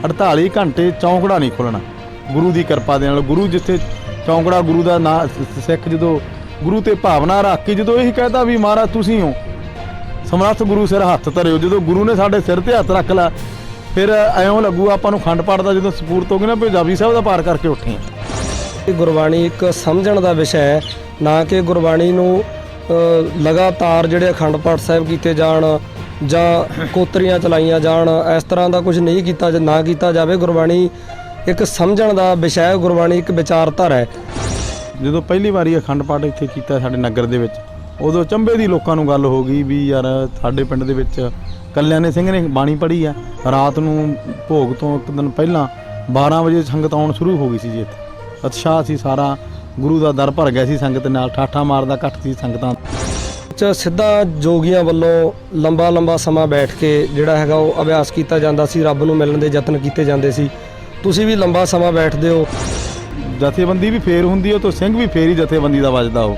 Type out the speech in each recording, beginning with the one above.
48 घंटे चौंकड़ा नहीं खुलना गुरु की किरपा दे नाल। गुरु जिथे चौंकड़ा गुरु का ना सिख जो गुरु ते भावना रख के जो यही कहता भी महाराज तुसीं हो समर्थ गुरु सिर हत्थ धरिओ। जो गुरु ने साडे सिर ते हत्थ रख ला फिर ऐं लगू आपां नूं खंड पाठ दा जो सपूरत हो गई ना भी जापजी साहिब दा पार करके उठे। गुरबाणी एक समझण दा विषय है, ना कि गुरबाणी नूं लगातार जिहड़े अखंड पाठ साहिब कीते जाण जां कोतरियां चलाईਆਂ जाण, इस तरह का कुछ नहीं कीता ना कीता जावे। गुरबाणी एक समझण दा विषय है, गुरबाणी एक विचारधारा है। जो पहली बारी अखंड पाठ इत्थे कीता साडे नगर दे विच उदों चंबे दी लोकां नूं गल हो गई भी यार साडे पिंड दे विच कल्याणी सिंह ने बाणी पढ़ी है। रात नूं भोग तो एक दिन पहलां 12 वजे संगत आउण शुरू हो गई सी जी। इत्थे उत्साह सी सारा, गुरु का दर भर गया सी संगत नाल, ठाठा मारदा घट सी संगतां सिद्धा जोगियां वल्लों लंबा लंबा समा बैठ के जिहड़ा हैगा वो अभ्यास किया जाता सी, रब नूं मिलण दे यतन कीते जांदे सी। तुसीं भी लंबा समा बैठदे हो। जथेबंदी भी फेर हुंदी हो तो सिंह भी फेर ही जथेबंदी का वजदा हो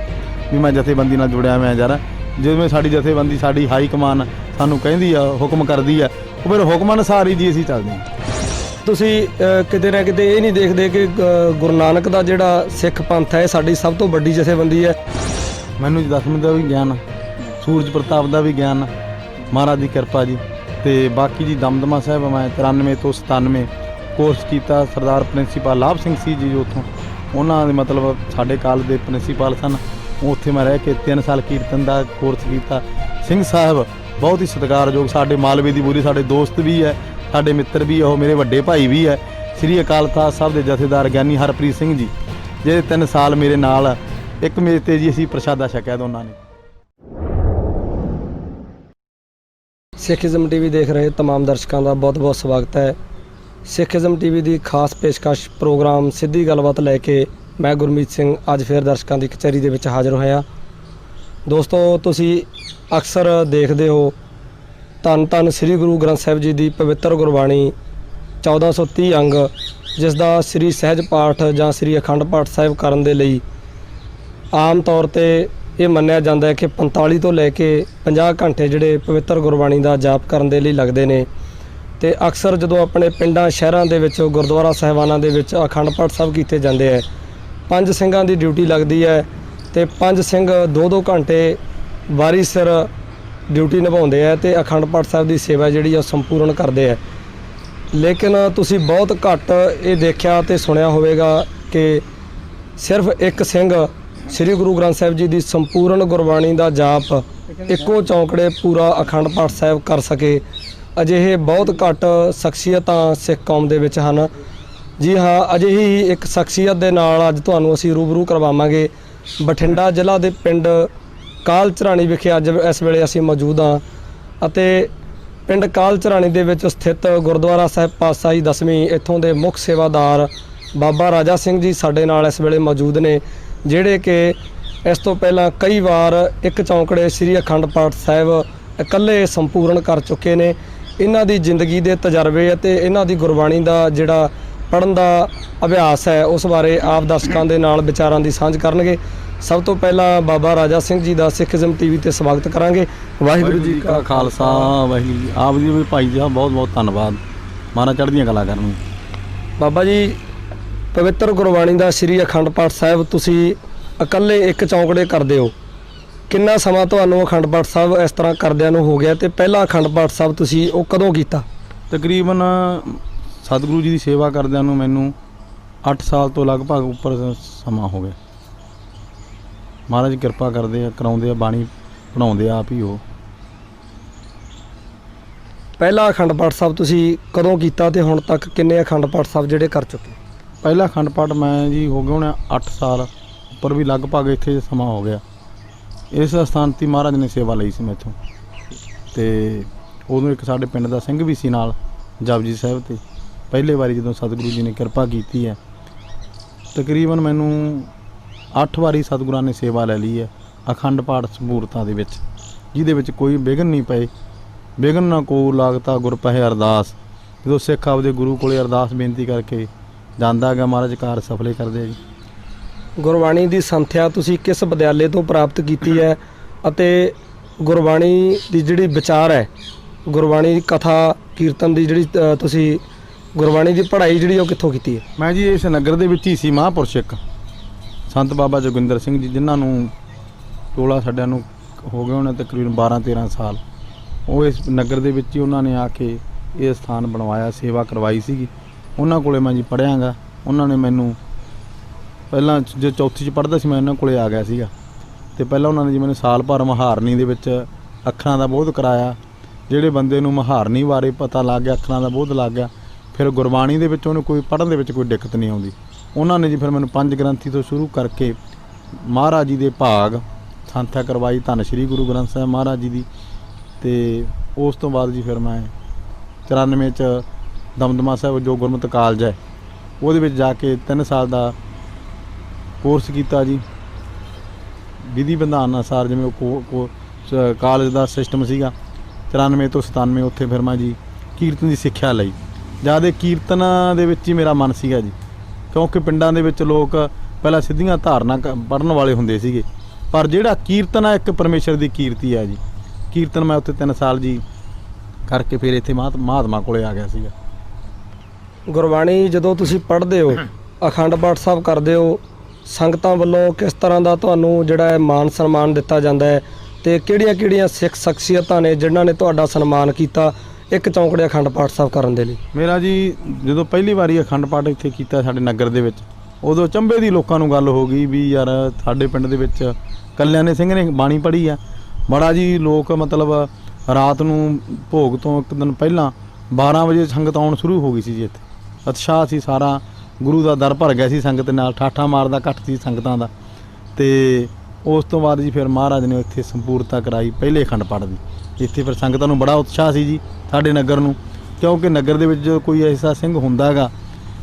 भी मैं जथेबंदी नाल जुड़िया मैं यार। जिवें साडी जथेबंदी साडी हाई कमान सानूं कहंदी आ हुक्म करदी आ ਉਹ ਫਿਰ ਹੁਕਮ ਅਨੁਸਾਰ ਹੀ ਜੀ ਅਸੀਂ ਚੱਲਦੇ ਹਾਂ। ਤੁਸੀਂ ਕਿਤੇ ਨਾ ਕਿਤੇ ਇਹ ਨਹੀਂ ਦੇਖਦੇ ਕਿ ਗੁਰੂ ਨਾਨਕ ਦਾ ਜਿਹੜਾ ਸਿੱਖ ਪੰਥ ਹੈ ਸਾਡੀ ਸਭ ਤੋਂ ਵੱਡੀ ਜਥੇਬੰਦੀ ਹੈ। ਮੈਨੂੰ ਜੀ ਦਸਵੇਂ ਦਾ ਵੀ ਗਿਆਨ, ਸੂਰਜ ਪ੍ਰਤਾਪ ਦਾ ਵੀ ਗਿਆਨ, ਮਹਾਰਾਜ ਦੀ ਕਿਰਪਾ ਜੀ। ਤੇ ਬਾਕੀ ਜੀ ਦਮਦਮਾ ਸਾਹਿਬ ਮੈਂ 93 ਤੋਂ 97 ਕੋਰਸ ਕੀਤਾ। ਸਰਦਾਰ ਪ੍ਰਿੰਸੀਪਲ ਲਾਭ ਸਿੰਘ ਸੀ ਜੀ ਉੱਥੋਂ, ਉਹਨਾਂ ਦੇ ਮਤਲਬ ਸਾਡੇ ਕਾਲਜ ਦੇ ਪ੍ਰਿੰਸੀਪਲ ਸਨ। ਉੱਥੇ ਮੈਂ ਰਹਿ ਕੇ 3 ਸਾਲ ਕੀਰਤਨ ਦਾ ਕੋਰਸ ਕੀਤਾ। ਸਿੰਘ ਸਾਹਿਬ बहुत ही सत्कारयोग, साढ़े मालवे की बूरी साढ़े दोस्त भी है, साढ़े मित्र भी है, वो मेरे वड्डे भाई भी है। श्री अकाल तख्त साहब के जथेदार ज्ञानी हरप्रीत सिंह जी जे 3 साल मेरे नाल एक मेज ते जी असीं प्रशादा छकिया दोनों ने। सिखिज़म टीवी देख रहे तमाम दर्शकों का बहुत बहुत स्वागत है। सिखिज़म टीवी की खास पेशकश प्रोग्राम सीधी गलबात लैके मैं गुरमीत सिंह अज फिर दर्शकों की कचहरी दे विच हाज़र होया। दोस्तों तुसी अक्सर देखते हो धन धन श्री गुरु ग्रंथ साहिब जी की पवित्र गुरबाणी 1430 अंग जिसका श्री सहज पाठ जां श्री अखंड पाठ साहिब करन दे लई आम तौर पर यह मन्निया जाता है कि 45 तो लैके 50 घंटे जिहड़े पवित्र गुरबाणी का जाप करन दे लई लगदे ने। ते अक्सर जदों अपने पिंडां शहरां दे विच गुरुद्वारा साहिबानां दे विच अखंड पाठ साहिब कीते जांदे है, 5 ਸਿੰਘਾਂ की ड्यूटी लगती है तो 5 ਸਿੰਘ 2-2 घंटे वारी सिर ड्यूटी निभाते हैं तो अखंड पाठ साहिब की सेवा जी संपूर्ण करते हैं। लेकिन तुसी बहुत घट ये देखा तो सुनिया होगा कि सिर्फ एक सिंह श्री गुरु ग्रंथ साहिब जी की संपूर्ण गुरबाणी का जाप इक्को चौंकड़े पूरा अखंड पाठ साहिब कर सके। अजिहे बहुत घट शख्सियतां सिख कौम दे विच हन। जी हाँ, अजिही एक शख्सियत दे नाल अज तुहानूं असीं रूबरू करवावांगे। बठिंडा जिला के पिंड काल झराणी विखे अज इस वेले असीं मौजूद हाँ अते पिंड काल झराणी दे विच स्थित गुरुद्वारा साहिब पातशाही 10वीं इत्थों दे मुख सेवादार बाबा राजा सिंह जी साडे नाल इस वेले मौजूद ने, जिहड़े कि इस तो पहलां कई बार एक चौंकड़े श्री अखंड पाठ साहिब इकल्ले संपूर्ण कर चुके ने। इन्हां दी जिंदगी दे तजर्बे ते इन्हां दी गुरबाणी दा जिहड़ा पढ़न का अभ्यास है उस बारे आप दर्शकों के नाल विचारां की सांझ करनगे। सब तो पहला बाबा राजा सिंह जी का सिखिज़म टीवी ते स्वागत करांगे। वाहिगुरू जी का खालसा वाहिगुरू आप जी भी भाई जी बहुत बहुत धन्यवाद, महाराज चढ़दियां कला करन। बाबा जी पवित्र गुरबाणी का श्री अखंड पाठ साहिब तुसी इकल्ले एक चौंकड़े करदे हो, किन्ना समा तुहानूं अखंड पाठ साहिब इस तरह करदिआं नूं हो गया ते पहला अखंड पाठ साहिब तुसी वो कदों कीता? तकरीबन सतगुरु जी की सेवा करदिआं नूं मैनूं 8 साल तो लगभग उपर समा हो गया। महाराज किरपा करते कराउंदे बाणी पढ़ाउंदे आप ही हो। पहला अखंड पाठ साहिब तुसी कदों कीता ते हुण तक किन्ने अखंड पाठ साहिब जिहड़े कर चुके? पहला अखंड पाठ मैं जी हो गया होने 8 साल उपर भी लगभग इत्थे समा हो गया। इस स्थान ते महाराज ने सेवा लई सी मैथों ते उदों एक साडे पिंड दा सिंह भी सी नाल जपजी साहिब ते पहले बारी जदों सतगुरु जी ने किरपा कीती है तकरीबन मैनूं 8 वारी सतगुਰਾਂ ने सेवा ले ली है अखंड पाठ समूरतां दे विच, जिहदे विच कोई विघन नहीं पए। विघन ना को लागता गुर पहे अरदास। जो सिख आपदे गुरु कोले अरदास बेनती करके जांदा है महाराज कार सफले करदे जी। गुरबाणी की संथਿਆ तुसी किस विद्यालय तो प्राप्त की है अते गुरबाणी की जिहड़ी विचार है गुरबाणी कथा कीर्तन की जिहड़ी तुसी ਗੁਰਬਾਣੀ ਦੀ ਪੜ੍ਹਾਈ ਜਿਹੜੀ ਉਹ ਕਿੱਥੋਂ ਕੀਤੀ ਹੈ? ਮੈਂ ਜੀ ਇਸ ਨਗਰ ਦੇ ਵਿੱਚ ਹੀ ਸੀ। ਮਹਾਂਪੁਰਸ਼ ਇੱਕ ਸੰਤ ਬਾਬਾ ਜੋਗਿੰਦਰ ਸਿੰਘ ਜੀ, ਜਿਨ੍ਹਾਂ ਨੂੰ ਟੋਲਾ ਸਾਡਿਆਂ ਨੂੰ ਹੋ ਗਏ ਹੋਣੇ ਤਕਰੀਬਨ 12-13 ਸਾਲ। ਉਹ ਇਸ ਨਗਰ ਦੇ ਵਿੱਚ ਹੀ ਉਹਨਾਂ ਨੇ ਆ ਕੇ ਇਹ ਸਥਾਨ ਬਣਵਾਇਆ, ਸੇਵਾ ਕਰਵਾਈ ਸੀਗੀ। ਉਹਨਾਂ ਕੋਲੇ ਮੈਂ ਜੀ ਪੜ੍ਹਿਆ ਗਾ। ਉਹਨਾਂ ਨੇ ਮੈਨੂੰ ਪਹਿਲਾਂ ਜੋ ਚੌਥੀ 'ਚ ਪੜ੍ਹਦਾ ਸੀ, ਮੈਂ ਉਹਨਾਂ ਕੋਲੇ ਆ ਗਿਆ ਸੀਗਾ। ਅਤੇ ਪਹਿਲਾਂ ਉਹਨਾਂ ਨੇ ਜੀ ਮੈਨੂੰ ਸਾਲ ਭਰ ਮਹਾਰਨੀ ਦੇ ਵਿੱਚ ਅੱਖਰਾਂ ਦਾ ਬੋਧ ਕਰਾਇਆ। ਜਿਹੜੇ ਬੰਦੇ ਨੂੰ ਮਹਾਰਨੀ ਬਾਰੇ ਪਤਾ ਲੱਗ ਗਿਆ, ਅੱਖਰਾਂ ਦਾ ਬੋਧ ਲੱਗ ਗਿਆ, ਫਿਰ ਗੁਰਬਾਣੀ ਦੇ ਵਿੱਚ ਉਹਨੂੰ ਕੋਈ ਪੜ੍ਹਨ ਦੇ ਵਿੱਚ ਕੋਈ ਦਿੱਕਤ ਨਹੀਂ ਆਉਂਦੀ। ਉਹਨਾਂ ਨੇ ਜੀ ਫਿਰ ਮੈਨੂੰ 5 ਗ੍ਰੰਥੀ ਤੋਂ ਸ਼ੁਰੂ ਕਰਕੇ ਮਹਾਰਾਜ ਜੀ ਦੇ ਭਾਗ ਸੰਥਿਆ ਕਰਵਾਈ, ਧੰਨ ਸ਼੍ਰੀ ਗੁਰੂ ਗ੍ਰੰਥ ਸਾਹਿਬ ਮਹਾਰਾਜ ਜੀ ਦੀ। ਅਤੇ ਉਸ ਤੋਂ ਬਾਅਦ ਜੀ ਫਿਰ ਮੈਂ 94 'ਚ ਦਮਦਮਾ ਸਾਹਿਬ ਜੋ ਗੁਰਮਤਿ ਕਾਲਜ ਹੈ ਉਹਦੇ ਵਿੱਚ ਜਾ ਕੇ 3 ਸਾਲ ਦਾ ਕੋਰਸ ਕੀਤਾ ਜੀ। ਵਿਧੀ ਵਿਧਾਨ ਅਨੁਸਾਰ ਜਿਵੇਂ ਉਹ ਕਾਲਜ ਦਾ ਸਿਸਟਮ ਸੀਗਾ। 94 ਤੋਂ 97 ਉੱਥੇ ਫਿਰ ਮੈਂ ਜੀ ਕੀਰਤਨ ਦੀ ਸਿੱਖਿਆ ਲਈ। ਜ਼ਿਆਦਾ ਕੀਰਤਨ ਦੇ ਵਿੱਚ ਹੀ ਮੇਰਾ ਮਨ ਸੀਗਾ ਜੀ, ਕਿਉਂਕਿ ਪਿੰਡਾਂ ਦੇ ਵਿੱਚ ਲੋਕ ਪਹਿਲਾਂ ਸਿੱਧੀਆਂ ਧਾਰਨਾ ਪੜ੍ਹਨ ਵਾਲੇ ਹੁੰਦੇ ਸੀਗੇ, ਪਰ ਜਿਹੜਾ ਕੀਰਤਨ ਆ ਇੱਕ ਪਰਮੇਸ਼ਰ ਦੀ ਕੀਰਤੀ ਆ ਜੀ। ਕੀਰਤਨ ਮੈਂ ਉੱਥੇ 3 ਸਾਲ ਜੀ ਕਰਕੇ ਫਿਰ ਇੱਥੇ ਮਹਾਤਮਾ ਕੋਲੇ ਆ ਗਿਆ ਸੀਗਾ। ਗੁਰਬਾਣੀ ਜਦੋਂ ਤੁਸੀਂ ਪੜ੍ਹਦੇ ਹੋ, ਅਖੰਡ ਪਾਠ ਸਾਹਿਬ ਕਰਦੇ ਹੋ, ਸੰਗਤਾਂ ਵੱਲੋਂ ਕਿਸ ਤਰ੍ਹਾਂ ਦਾ ਤੁਹਾਨੂੰ ਜਿਹੜਾ ਹੈ ਮਾਨ ਸਨਮਾਨ ਦਿੱਤਾ ਜਾਂਦਾ ਹੈ, ਅਤੇ ਕਿਹੜੀਆਂ-ਕਿਹੜੀਆਂ ਸਿੱਖ ਸ਼ਖਸੀਅਤਾਂ ਨੇ ਜਿਨ੍ਹਾਂ ਨੇ ਤੁਹਾਡਾ ਸਨਮਾਨ ਕੀਤਾ ਇੱਕ ਚੌਂਕੜੇ ਅਖੰਡ ਪਾਠ ਸਾਹਿਬ ਕਰਨ ਦੇ ਲਈ? ਮੇਰਾ ਜੀ ਜਦੋਂ ਪਹਿਲੀ ਵਾਰੀ ਅਖੰਡ ਪਾਠ ਇੱਥੇ ਕੀਤਾ ਸਾਡੇ ਨਗਰ ਦੇ ਵਿੱਚ, ਉਦੋਂ ਚੰਬੇ ਦੀ ਲੋਕਾਂ ਨੂੰ ਗੱਲ ਹੋ ਗਈ ਵੀ ਯਾਰ ਸਾਡੇ ਪਿੰਡ ਦੇ ਵਿੱਚ ਕਲਿਆਣੇ ਸਿੰਘ ਨੇ ਬਾਣੀ ਪੜ੍ਹੀ ਆ। ਬੜਾ ਜੀ ਲੋਕ ਮਤਲਬ ਰਾਤ ਨੂੰ ਭੋਗ ਤੋਂ ਇੱਕ ਦਿਨ ਪਹਿਲਾਂ 12 ਵਜੇ ਸੰਗਤ ਆਉਣ ਸ਼ੁਰੂ ਹੋ ਗਈ ਸੀ ਜੀ। ਇੱਥੇ ਉਤਸ਼ਾਹ ਸੀ, ਸਾਰਾ ਗੁਰੂ ਦਾ ਦਰ ਭਰ ਗਿਆ ਸੀ ਸੰਗਤ ਨਾਲ, ਠਾਠਾ ਮਾਰਦਾ ਘੱਟ ਸੀ ਸੰਗਤਾਂ ਦਾ। ਅਤੇ ਉਸ ਤੋਂ ਬਾਅਦ ਜੀ ਫਿਰ ਮਹਾਰਾਜ ਨੇ ਇੱਥੇ ਸੰਪੂਰਨਤਾ ਕਰਾਈ ਪਹਿਲੇ ਅਖੰਡ ਪਾਠ ਦੀ। ਇੱਥੇ ਫਿਰ ਸੰਗਤਾਂ ਨੂੰ ਬੜਾ ਉਤਸ਼ਾਹ ਸੀ ਜੀ ਸਾਡੇ ਨਗਰ ਨੂੰ, ਕਿਉਂਕਿ ਨਗਰ ਦੇ ਵਿੱਚ ਜਦੋਂ ਕੋਈ ਐਸਾ ਸਿੰਘ ਹੁੰਦਾ ਹੈਗਾ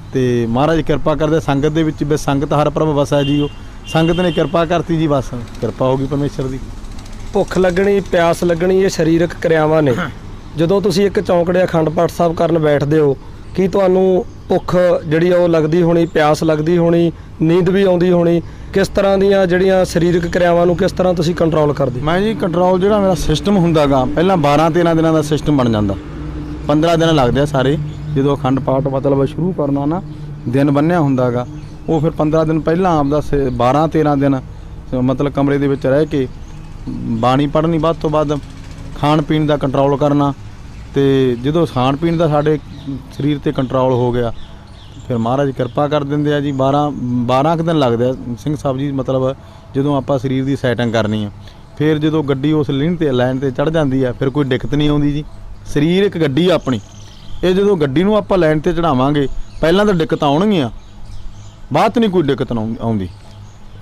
ਅਤੇ ਮਹਾਰਾਜ ਕਿਰਪਾ ਕਰਦੇ ਸੰਗਤ ਦੇ ਵਿੱਚ। ਬਸ ਸੰਗਤ ਹਰ ਪ੍ਰਭ ਵਸੈ ਜੀ, ਉਹ ਸੰਗਤ ਨੇ ਕਿਰਪਾ ਕਰਤੀ ਜੀ, ਬਸ ਕਿਰਪਾ ਹੋ ਗਈ ਪਰਮੇਸ਼ਰ ਦੀ। ਭੁੱਖ ਲੱਗਣੀ, ਪਿਆਸ ਲੱਗਣੀ, ਇਹ ਸਰੀਰਕ ਕਿਰਿਆਵਾਂ ਨੇ। ਜਦੋਂ ਤੁਸੀਂ ਇੱਕ ਚੌਂਕੜੇ ਅਖੰਡ ਪਾਠ ਸਾਹਿਬ ਕਰਨ ਬੈਠਦੇ ਹੋ, ਕੀ ਤੁਹਾਨੂੰ ਭੁੱਖ ਜਿਹੜੀ ਉਹ ਲੱਗਦੀ ਹੋਣੀ, ਪਿਆਸ ਲੱਗਦੀ ਹੋਣੀ, ਨੀਂਦ ਵੀ ਆਉਂਦੀ ਹੋਣੀ? ਕਿਸ ਤਰ੍ਹਾਂ ਦੀਆਂ ਜਿਹੜੀਆਂ ਸਰੀਰਕ ਕਿਰਿਆਵਾਂ ਨੂੰ ਕਿਸ ਤਰ੍ਹਾਂ ਤੁਸੀਂ ਕੰਟਰੋਲ ਕਰਦੇ? ਮੈਂ ਜੀ ਕੰਟਰੋਲ ਜਿਹੜਾ ਮੇਰਾ ਸਿਸਟਮ ਹੁੰਦਾ ਗਾ, ਪਹਿਲਾਂ 12-13 ਦਿਨਾਂ ਦਾ ਸਿਸਟਮ ਬਣ ਜਾਂਦਾ। 15 ਦਿਨ ਲੱਗਦੇ ਆ ਸਾਰੇ, ਜਦੋਂ ਅਖੰਡ ਪਾਠ ਮਤਲਬ ਸ਼ੁਰੂ ਕਰਨਾ ਨਾ, ਦਿਨ ਬੰਨ੍ਹਿਆ ਹੁੰਦਾ ਗਾ। ਉਹ ਫਿਰ 15 ਦਿਨ ਪਹਿਲਾਂ ਆਪਦਾ 12-13 ਦਿਨ ਮਤਲਬ ਕਮਰੇ ਦੇ ਵਿੱਚ ਰਹਿ ਕੇ ਬਾਣੀ ਪੜ੍ਹਨੀ, ਵੱਧ ਤੋਂ ਵੱਧ ਖਾਣ ਪੀਣ ਦਾ ਕੰਟਰੋਲ ਕਰਨਾ। ਅਤੇ ਜਦੋਂ ਖਾਣ ਪੀਣ ਦਾ ਸਾਡੇ ਸਰੀਰ 'ਤੇ ਕੰਟਰੋਲ ਹੋ ਗਿਆ, ਫਿਰ ਮਹਾਰਾਜ ਕਿਰਪਾ ਕਰ ਦਿੰਦੇ ਆ ਜੀ। 12 ਕੁ ਦਿਨ ਲੱਗਦੇ ਆ ਸਿੰਘ ਸਾਹਿਬ ਜੀ, ਮਤਲਬ ਜਦੋਂ ਆਪਾਂ ਸਰੀਰ ਦੀ ਸੈਟਿੰਗ ਕਰਨੀ ਆ। ਫਿਰ ਜਦੋਂ ਗੱਡੀ ਉਸ ਲਾਈਨ 'ਤੇ ਚੜ੍ਹ ਜਾਂਦੀ ਆ, ਫਿਰ ਕੋਈ ਦਿੱਕਤ ਨਹੀਂ ਆਉਂਦੀ ਜੀ। ਸਰੀਰ ਇੱਕ ਗੱਡੀ ਆ ਆਪਣੀ, ਇਹ ਜਦੋਂ ਗੱਡੀ ਨੂੰ ਆਪਾਂ ਲਾਈਨ 'ਤੇ ਚੜ੍ਹਾਵਾਂਗੇ, ਪਹਿਲਾਂ ਤਾਂ ਦਿੱਕਤ ਆਉਣਗੀਆਂ, ਬਾਅਦ 'ਚ ਨਹੀਂ ਕੋਈ ਦਿੱਕਤ ਆਉਂਦੀ।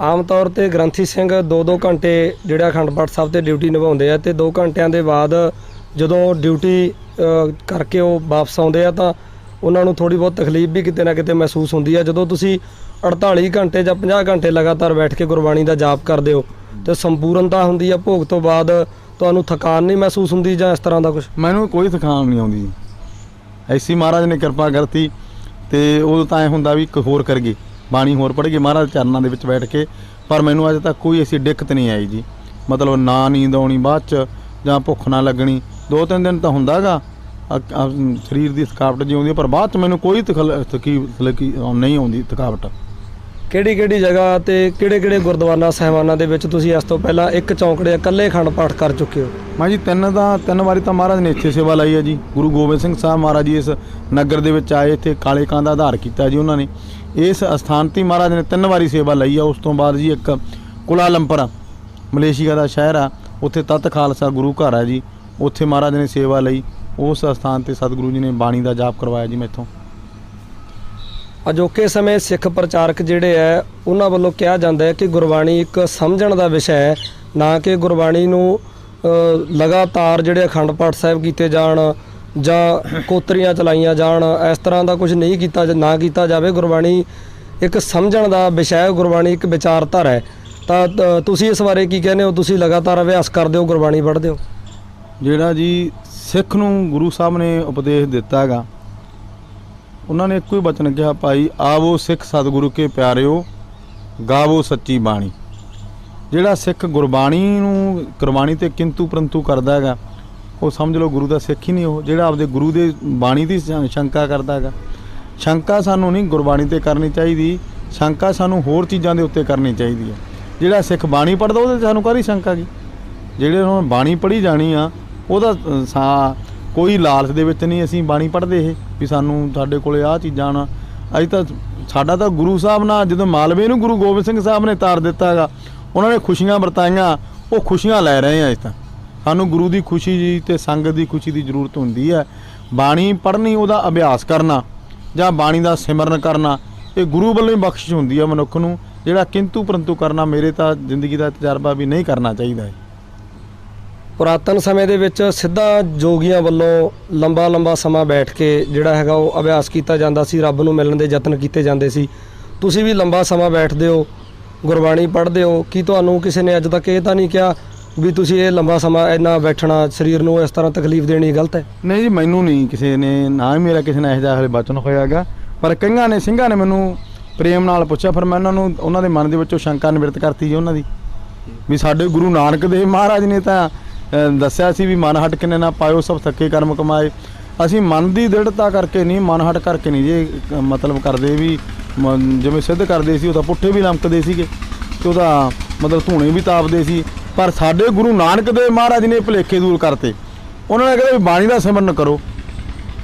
ਆਮ ਤੌਰ 'ਤੇ ਗ੍ਰੰਥੀ ਸਿੰਘ 2-2 ਘੰਟੇ ਜਿਹੜਾ ਅਖੰਡ ਪਾਠ ਸਾਹਿਬ 'ਤੇ ਡਿਊਟੀ ਨਿਭਾਉਂਦੇ ਆ, ਅਤੇ 2 ਘੰਟਿਆਂ ਦੇ ਬਾਅਦ ਜਦੋਂ ਡਿਊਟੀ ਕਰਕੇ ਉਹ ਵਾਪਸ ਆਉਂਦੇ ਆ ਤਾਂ ਉਹਨਾਂ ਨੂੰ ਥੋੜ੍ਹੀ ਬਹੁਤ ਤਕਲੀਫ ਵੀ ਕਿਤੇ ਨਾ ਕਿਤੇ ਮਹਿਸੂਸ ਹੁੰਦੀ ਆ। ਜਦੋਂ ਤੁਸੀਂ 48 ਘੰਟੇ ਜਾਂ 50 ਘੰਟੇ ਲਗਾਤਾਰ ਬੈਠ ਕੇ ਗੁਰਬਾਣੀ ਦਾ ਜਾਪ ਕਰਦੇ ਹੋ ਅਤੇ ਸੰਪੂਰਨਤਾ ਹੁੰਦੀ ਆ ਭੋਗ ਤੋਂ ਬਾਅਦ, ਤੁਹਾਨੂੰ ਥਕਾਨ ਨਹੀਂ ਮਹਿਸੂਸ ਹੁੰਦੀ ਜਾਂ ਇਸ ਤਰ੍ਹਾਂ ਦਾ ਕੁਛ? ਮੈਨੂੰ ਕੋਈ ਥਕਾਨ ਨਹੀਂ ਆਉਂਦੀ ਜੀ, ਐਸੀ ਮਹਾਰਾਜ ਨੇ ਕਿਰਪਾ ਕਰਤੀ। ਅਤੇ ਉਦੋਂ ਤਾਂ ਐਂ ਹੁੰਦਾ ਵੀ ਇੱਕ ਹੋਰ ਕਰੀਏ, ਬਾਣੀ ਹੋਰ ਪੜ੍ਹ ਗਏ ਮਹਾਰਾਜ ਚਰਨਾਂ ਦੇ ਵਿੱਚ ਬੈਠ ਕੇ। ਪਰ ਮੈਨੂੰ ਅੱਜ ਤੱਕ ਕੋਈ ਐਸੀ ਦਿੱਕਤ ਨਹੀਂ ਆਈ ਜੀ, ਮਤਲਬ ਨਾ ਨੀਂਦ ਆਉਣੀ ਬਾਅਦ 'ਚ ਜਾਂ ਭੁੱਖ ਨਾ ਲੱਗਣੀ। 2-3 ਦਿਨ ਤਾਂ ਹੁੰਦਾ ਗਾ ਸਰੀਰ ਦੀ ਥਕਾਵਟ ਜੀ ਆਉਂਦੀ, ਪਰ ਬਾਅਦ 'ਚ ਮੈਨੂੰ ਕੋਈ ਨਹੀਂ ਆਉਂਦੀ ਥਕਾਵਟ। ਕਿਹੜੀ ਜਗ੍ਹਾ ਅਤੇ ਕਿਹੜੇ ਗੁਰਦੁਆਰਾ ਸਾਹਿਬਾਨਾਂ ਦੇ ਵਿੱਚ ਤੁਸੀਂ ਇਸ ਤੋਂ ਪਹਿਲਾਂ ਇੱਕ ਚੌਂਕੜੇ ਇਕੱਲੇ ਅਖੰਡ ਪਾਠ ਕਰ ਚੁੱਕੇ ਹੋ? ਮੈਂ ਜੀ 3 ਵਾਰੀ ਤਾਂ ਮਹਾਰਾਜ ਨੇ ਇੱਥੇ ਸੇਵਾ ਲਈ ਹੈ ਜੀ। ਗੁਰੂ ਗੋਬਿੰਦ ਸਿੰਘ ਸਾਹਿਬ ਮਹਾਰਾਜ ਜੀ ਇਸ ਨਗਰ ਦੇ ਵਿੱਚ ਆਏ, ਇੱਥੇ ਕਾਲੇ ਕਾਂ ਦਾ ਆਧਾਰ ਕੀਤਾ ਜੀ ਉਹਨਾਂ ਨੇ। ਇਸ ਅਸਥਾਨ 'ਤੇ ਮਹਾਰਾਜ ਨੇ 3 ਵਾਰੀ ਸੇਵਾ ਲਈ ਆ। ਉਸ ਤੋਂ ਬਾਅਦ ਜੀ ਇੱਕ ਕੁਲਾਲੰਪਰ ਮਲੇਸ਼ੀਆ ਦਾ ਸ਼ਹਿਰ ਆ, ਉੱਥੇ ਤਤ ਖਾਲਸਾ ਗੁਰੂ ਘਰ ਹੈ ਜੀ, ਉੱਥੇ ਮਹਾਰਾਜ ਨੇ ਸੇਵਾ ਲਈ। ਉਸ ਅਸਥਾਨ 'ਤੇ ਸਤਿਗੁਰੂ ਜੀ ਨੇ ਬਾਣੀ ਦਾ ਜਾਪ ਕਰਵਾਇਆ ਜੀ ਮੈਥੋਂ। ਅਜੋਕੇ ਸਮੇਂ ਸਿੱਖ ਪ੍ਰਚਾਰਕ ਜਿਹੜੇ ਹੈ ਉਹਨਾਂ ਵੱਲੋਂ ਕਿਹਾ ਜਾਂਦਾ ਹੈ ਕਿ ਗੁਰਬਾਣੀ ਇੱਕ ਸਮਝਣ ਦਾ ਵਿਸ਼ਾ ਹੈ, ਨਾ ਕਿ ਗੁਰਬਾਣੀ ਨੂੰ ਲਗਾਤਾਰ ਜਿਹੜੇ ਅਖੰਡ ਪਾਠ ਸਾਹਿਬ ਕੀਤੇ ਜਾਣ ਜਾਂ ਕੋਤਰੀਆਂ ਚਲਾਈਆਂ ਜਾਣ, ਇਸ ਤਰ੍ਹਾਂ ਦਾ ਕੁਝ ਨਹੀਂ ਕੀਤਾ ਜਾਵੇ। ਗੁਰਬਾਣੀ ਇੱਕ ਸਮਝਣ ਦਾ ਵਿਸ਼ਾ ਹੈ, ਗੁਰਬਾਣੀ ਇੱਕ ਵਿਚਾਰਧਾਰਾ ਹੈ। ਤਾਂ ਤੁਸੀਂ ਇਸ ਬਾਰੇ ਕੀ ਕਹਿੰਦੇ ਹੋ? ਤੁਸੀਂ ਲਗਾਤਾਰ ਅਭਿਆਸ ਕਰਦੇ ਹੋ, ਗੁਰਬਾਣੀ ਪੜ੍ਹਦੇ ਹੋ। ਜਿਹੜਾ ਜੀ ਸਿੱਖ ਨੂੰ ਗੁਰੂ ਸਾਹਿਬ ਨੇ ਉਪਦੇਸ਼ ਦਿੱਤਾ ਹੈਗਾ, ਉਹਨਾਂ ਨੇ ਇੱਕੋ ਹੀ ਬਚਨ ਕਿਹਾ, ਭਾਈ ਆਵੋ ਸਿੱਖ ਸਤਿਗੁਰੂ ਕੇ ਪਿਆਰਿਓ, ਗਾਵੋ ਸੱਚੀ ਬਾਣੀ। ਜਿਹੜਾ ਸਿੱਖ ਗੁਰਬਾਣੀ ਤੇ ਕਿੰਤੂ ਪਰੰਤੂ ਕਰਦਾ ਹੈਗਾ, ਉਹ ਸਮਝ ਲਓ ਗੁਰੂ ਦਾ ਸਿੱਖ ਹੀ ਨਹੀਂ। ਉਹ ਜਿਹੜਾ ਆਪਦੇ ਗੁਰੂ ਦੇ ਬਾਣੀ ਦੀ ਸ਼ੰਕਾ ਕਰਦਾ ਹੈਗਾ, ਸ਼ੰਕਾ ਸਾਨੂੰ ਨਹੀਂ ਗੁਰਬਾਣੀ ਤੇ ਕਰਨੀ ਚਾਹੀਦੀ, ਸ਼ੰਕਾ ਸਾਨੂੰ ਹੋਰ ਚੀਜ਼ਾਂ ਦੇ ਉੱਤੇ ਕਰਨੀ ਚਾਹੀਦੀ ਹੈ। ਜਿਹੜਾ ਸਿੱਖ ਬਾਣੀ ਪੜ੍ਹਦਾ ਉਹਦੇ 'ਤੇ ਸਾਨੂੰ ਕਾਹਦੀ ਸ਼ੰਕਾ ਗੀ? ਜਿਹੜੇ ਹੁਣ ਬਾਣੀ ਪੜ੍ਹੀ ਜਾਣੀ ਆ ਉਹਦਾ ਕੋਈ ਲਾਲਚ ਦੇ ਵਿੱਚ ਨਹੀਂ ਅਸੀਂ ਬਾਣੀ ਪੜ੍ਹਦੇ ਇਹ ਵੀ ਸਾਨੂੰ ਸਾਡੇ ਕੋਲੇ ਆਹ ਚੀਜ਼ਾਂ ਨਾ। ਅਸੀਂ ਤਾਂ ਸਾਡਾ ਤਾਂ ਗੁਰੂ ਸਾਹਿਬ ਨਾਲ ਜਦੋਂ ਮਾਲਵੇ ਨੂੰ ਗੁਰੂ ਗੋਬਿੰਦ ਸਿੰਘ ਸਾਹਿਬ ਨੇ ਤਾਰ ਦਿੱਤਾ ਹੈਗਾ, ਉਹਨਾਂ ਨੇ ਖੁਸ਼ੀਆਂ ਵਰਤਾਈਆਂ, ਉਹ ਖੁਸ਼ੀਆਂ ਲੈ ਰਹੇ ਆ। ਅੱਜ ਤਾਂ ਸਾਨੂੰ ਗੁਰੂ ਦੀ ਖੁਸ਼ੀ ਜੀ ਤੇ ਸੰਗਤ ਦੀ ਖੁਸ਼ੀ ਦੀ ਜ਼ਰੂਰਤ ਹੁੰਦੀ ਹੈ। ਬਾਣੀ ਪੜ੍ਹਨੀ, ਉਹਦਾ ਅਭਿਆਸ ਕਰਨਾ ਜਾਂ ਬਾਣੀ ਦਾ ਸਿਮਰਨ ਕਰਨਾ, ਇਹ ਗੁਰੂ ਵੱਲੋਂ ਹੀ ਬਖਸ਼ਿਸ਼ ਹੁੰਦੀ ਹੈ ਮਨੁੱਖ ਨੂੰ। ਜਿਹੜਾ ਕਿੰਤੂ ਪਰੰਤੂ ਕਰਨਾ ਮੇਰੇ ਤਾਂ ਜ਼ਿੰਦਗੀ ਦਾ ਤਜਰਬਾ ਵੀ ਨਹੀਂ ਕਰਨਾ ਚਾਹੀਦਾ ਹੈ। ਪੁਰਾਤਨ ਸਮੇਂ ਦੇ ਵਿੱਚ ਸਿੱਧਾ ਜੋਗੀਆਂ ਵੱਲੋਂ ਲੰਬਾ ਸਮਾਂ ਬੈਠ ਕੇ ਜਿਹੜਾ ਹੈਗਾ ਉਹ ਅਭਿਆਸ ਕੀਤਾ ਜਾਂਦਾ ਸੀ, ਰੱਬ ਨੂੰ ਮਿਲਣ ਦੇ ਯਤਨ ਕੀਤੇ ਜਾਂਦੇ ਸੀ। ਤੁਸੀਂ ਵੀ ਲੰਬਾ ਸਮਾਂ ਬੈਠਦੇ ਹੋ, ਗੁਰਬਾਣੀ ਪੜ੍ਹਦੇ ਹੋ, ਕੀ ਤੁਹਾਨੂੰ ਕਿਸੇ ਨੇ ਅੱਜ ਤੱਕ ਇਹ ਤਾਂ ਨਹੀਂ ਕਿਹਾ ਵੀ ਤੁਸੀਂ ਇਹ ਲੰਬਾ ਸਮਾਂ ਇੰਨਾ ਬੈਠਣਾ, ਸਰੀਰ ਨੂੰ ਇਸ ਤਰ੍ਹਾਂ ਤਕਲੀਫ ਦੇਣੀ ਗਲਤ ਹੈ? ਨਹੀਂ ਜੀ, ਮੈਨੂੰ ਨਹੀਂ ਕਿਸੇ ਨੇ, ਨਾ ਹੀ ਮੇਰਾ ਕਿਸੇ ਨੇ ਇਹੋ ਜਿਹਾ ਹਲੇ ਬਚਨ ਹੋਇਆ ਹੈਗਾ। ਪਰ ਕਈਆਂ ਨੇ ਸਿੰਘਾਂ ਨੇ ਮੈਨੂੰ ਪ੍ਰੇਮ ਨਾਲ ਪੁੱਛਿਆ, ਫਿਰ ਮੈਂ ਉਹਨਾਂ ਦੇ ਮਨ ਦੇ ਵਿੱਚੋਂ ਸ਼ੰਕਾ ਨਿਵਰਤ ਕਰਤੀ ਜੀ ਉਹਨਾਂ ਦੀ, ਵੀ ਸਾਡੇ ਗੁਰੂ ਨਾਨਕ ਦੇਵ ਮਹਾਰਾਜ ਨੇ ਤਾਂ ਦੱਸਿਆ ਸੀ ਵੀ ਮਨ ਹਟ ਕਿਨੇ ਨਾ ਪਾਇਓ ਸਭ ਥੱਕੇ ਕਰਮ ਕਮਾਏ। ਅਸੀਂ ਮਨ ਦੀ ਦ੍ਰਿੜਤਾ ਕਰਕੇ ਨਹੀਂ, ਮਨ ਹਟ ਕਰਕੇ ਨਹੀਂ ਜੇ ਮਤਲਬ ਕਰਦੇ ਵੀ ਜਿਵੇਂ ਸਿੱਧ ਕਰਦੇ ਸੀ ਉਹ ਤਾਂ ਪੁੱਠੇ ਵੀ ਲਮਕਦੇ ਸੀਗੇ ਤੇ ਉਹਦਾ ਮਤਲਬ ਧੂਣੇ ਵੀ ਤਾਪਦੇ ਸੀ। ਪਰ ਸਾਡੇ ਗੁਰੂ ਨਾਨਕ ਦੇਵ ਮਹਾਰਾਜ ਨੇ ਭੁਲੇਖੇ ਦੂਰ ਕਰਤੇ। ਉਹਨਾਂ ਨੇ ਕਿਹਾ ਵੀ ਬਾਣੀ ਦਾ ਸਿਮਰਨ ਕਰੋ।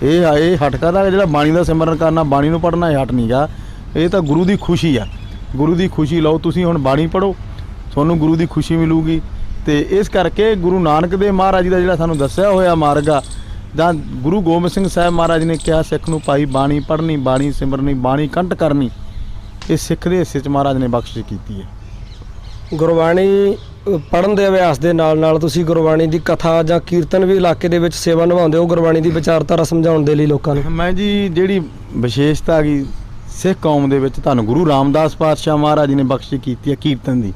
ਇਹ ਹਟਕਾ ਦਾ ਜਿਹੜਾ ਬਾਣੀ ਦਾ ਸਿਮਰਨ ਕਰਨਾ, ਬਾਣੀ ਨੂੰ ਪੜ੍ਹਨਾ, ਇਹ ਹਟ ਨਹੀਂ ਗਾ। ਇਹ ਤਾਂ ਗੁਰੂ ਦੀ ਖੁਸ਼ੀ ਆ, ਗੁਰੂ ਦੀ ਖੁਸ਼ੀ ਲਓ ਤੁਸੀਂ। ਹੁਣ ਬਾਣੀ ਪੜ੍ਹੋ, ਤੁਹਾਨੂੰ ਗੁਰੂ ਦੀ ਖੁਸ਼ੀ ਮਿਲੂਗੀ। ਤੇ ਇਸ ਕਰਕੇ ਗੁਰੂ ਨਾਨਕ ਦੇਵ ਮਹਾਰਾਜ ਦਾ ਜਿਹੜਾ ਸਾਨੂੰ ਦੱਸਿਆ ਹੋਇਆ ਮਾਰਗ ਆ, ਜਾਂ ਗੁਰੂ ਗੋਬਿੰਦ ਸਿੰਘ ਸਾਹਿਬ ਮਹਾਰਾਜ ਨੇ ਕਿਹਾ ਸਿੱਖ ਨੂੰ ਭਾਈ ਬਾਣੀ ਪੜ੍ਹਨੀ, ਬਾਣੀ ਸਿਮਰਨੀ, ਬਾਣੀ ਕੰਠ ਕਰਨੀ, ਇਹ ਸਿੱਖ ਦੇ ਹਿੱਸੇ 'ਚ ਮਹਾਰਾਜ ਨੇ ਬਖਸ਼ਿਸ਼ ਕੀਤੀ ਹੈ। ਗੁਰਬਾਣੀ ਪੜ੍ਹਨ ਦੇ ਅਭਿਆਸ ਦੇ ਨਾਲ ਤੁਸੀਂ ਗੁਰਬਾਣੀ ਦੀ ਕਥਾ ਜਾਂ ਕੀਰਤਨ ਵੀ ਇਲਾਕੇ ਦੇ ਵਿੱਚ ਸੇਵਾ ਨਿਭਾਉਂਦੇ ਹੋ, ਗੁਰਬਾਣੀ ਦੀ ਵਿਚਾਰਧਾਰਾ ਸਮਝਾਉਣ ਦੇ ਲਈ ਲੋਕਾਂ ਨੂੰ। ਮੈਂ ਜੀ ਜਿਹੜੀ ਵਿਸ਼ੇਸ਼ਤਾ ਹੈਗੀ ਸਿੱਖ ਕੌਮ ਦੇ ਵਿੱਚ, ਤੁਹਾਨੂੰ ਗੁਰੂ ਰਾਮਦਾਸ ਪਾਤਸ਼ਾਹ ਮਹਾਰਾਜ ਨੇ ਬਖਸ਼ਿਸ਼ ਕੀਤੀ ਹੈ ਕੀਰਤਨ ਦੀ।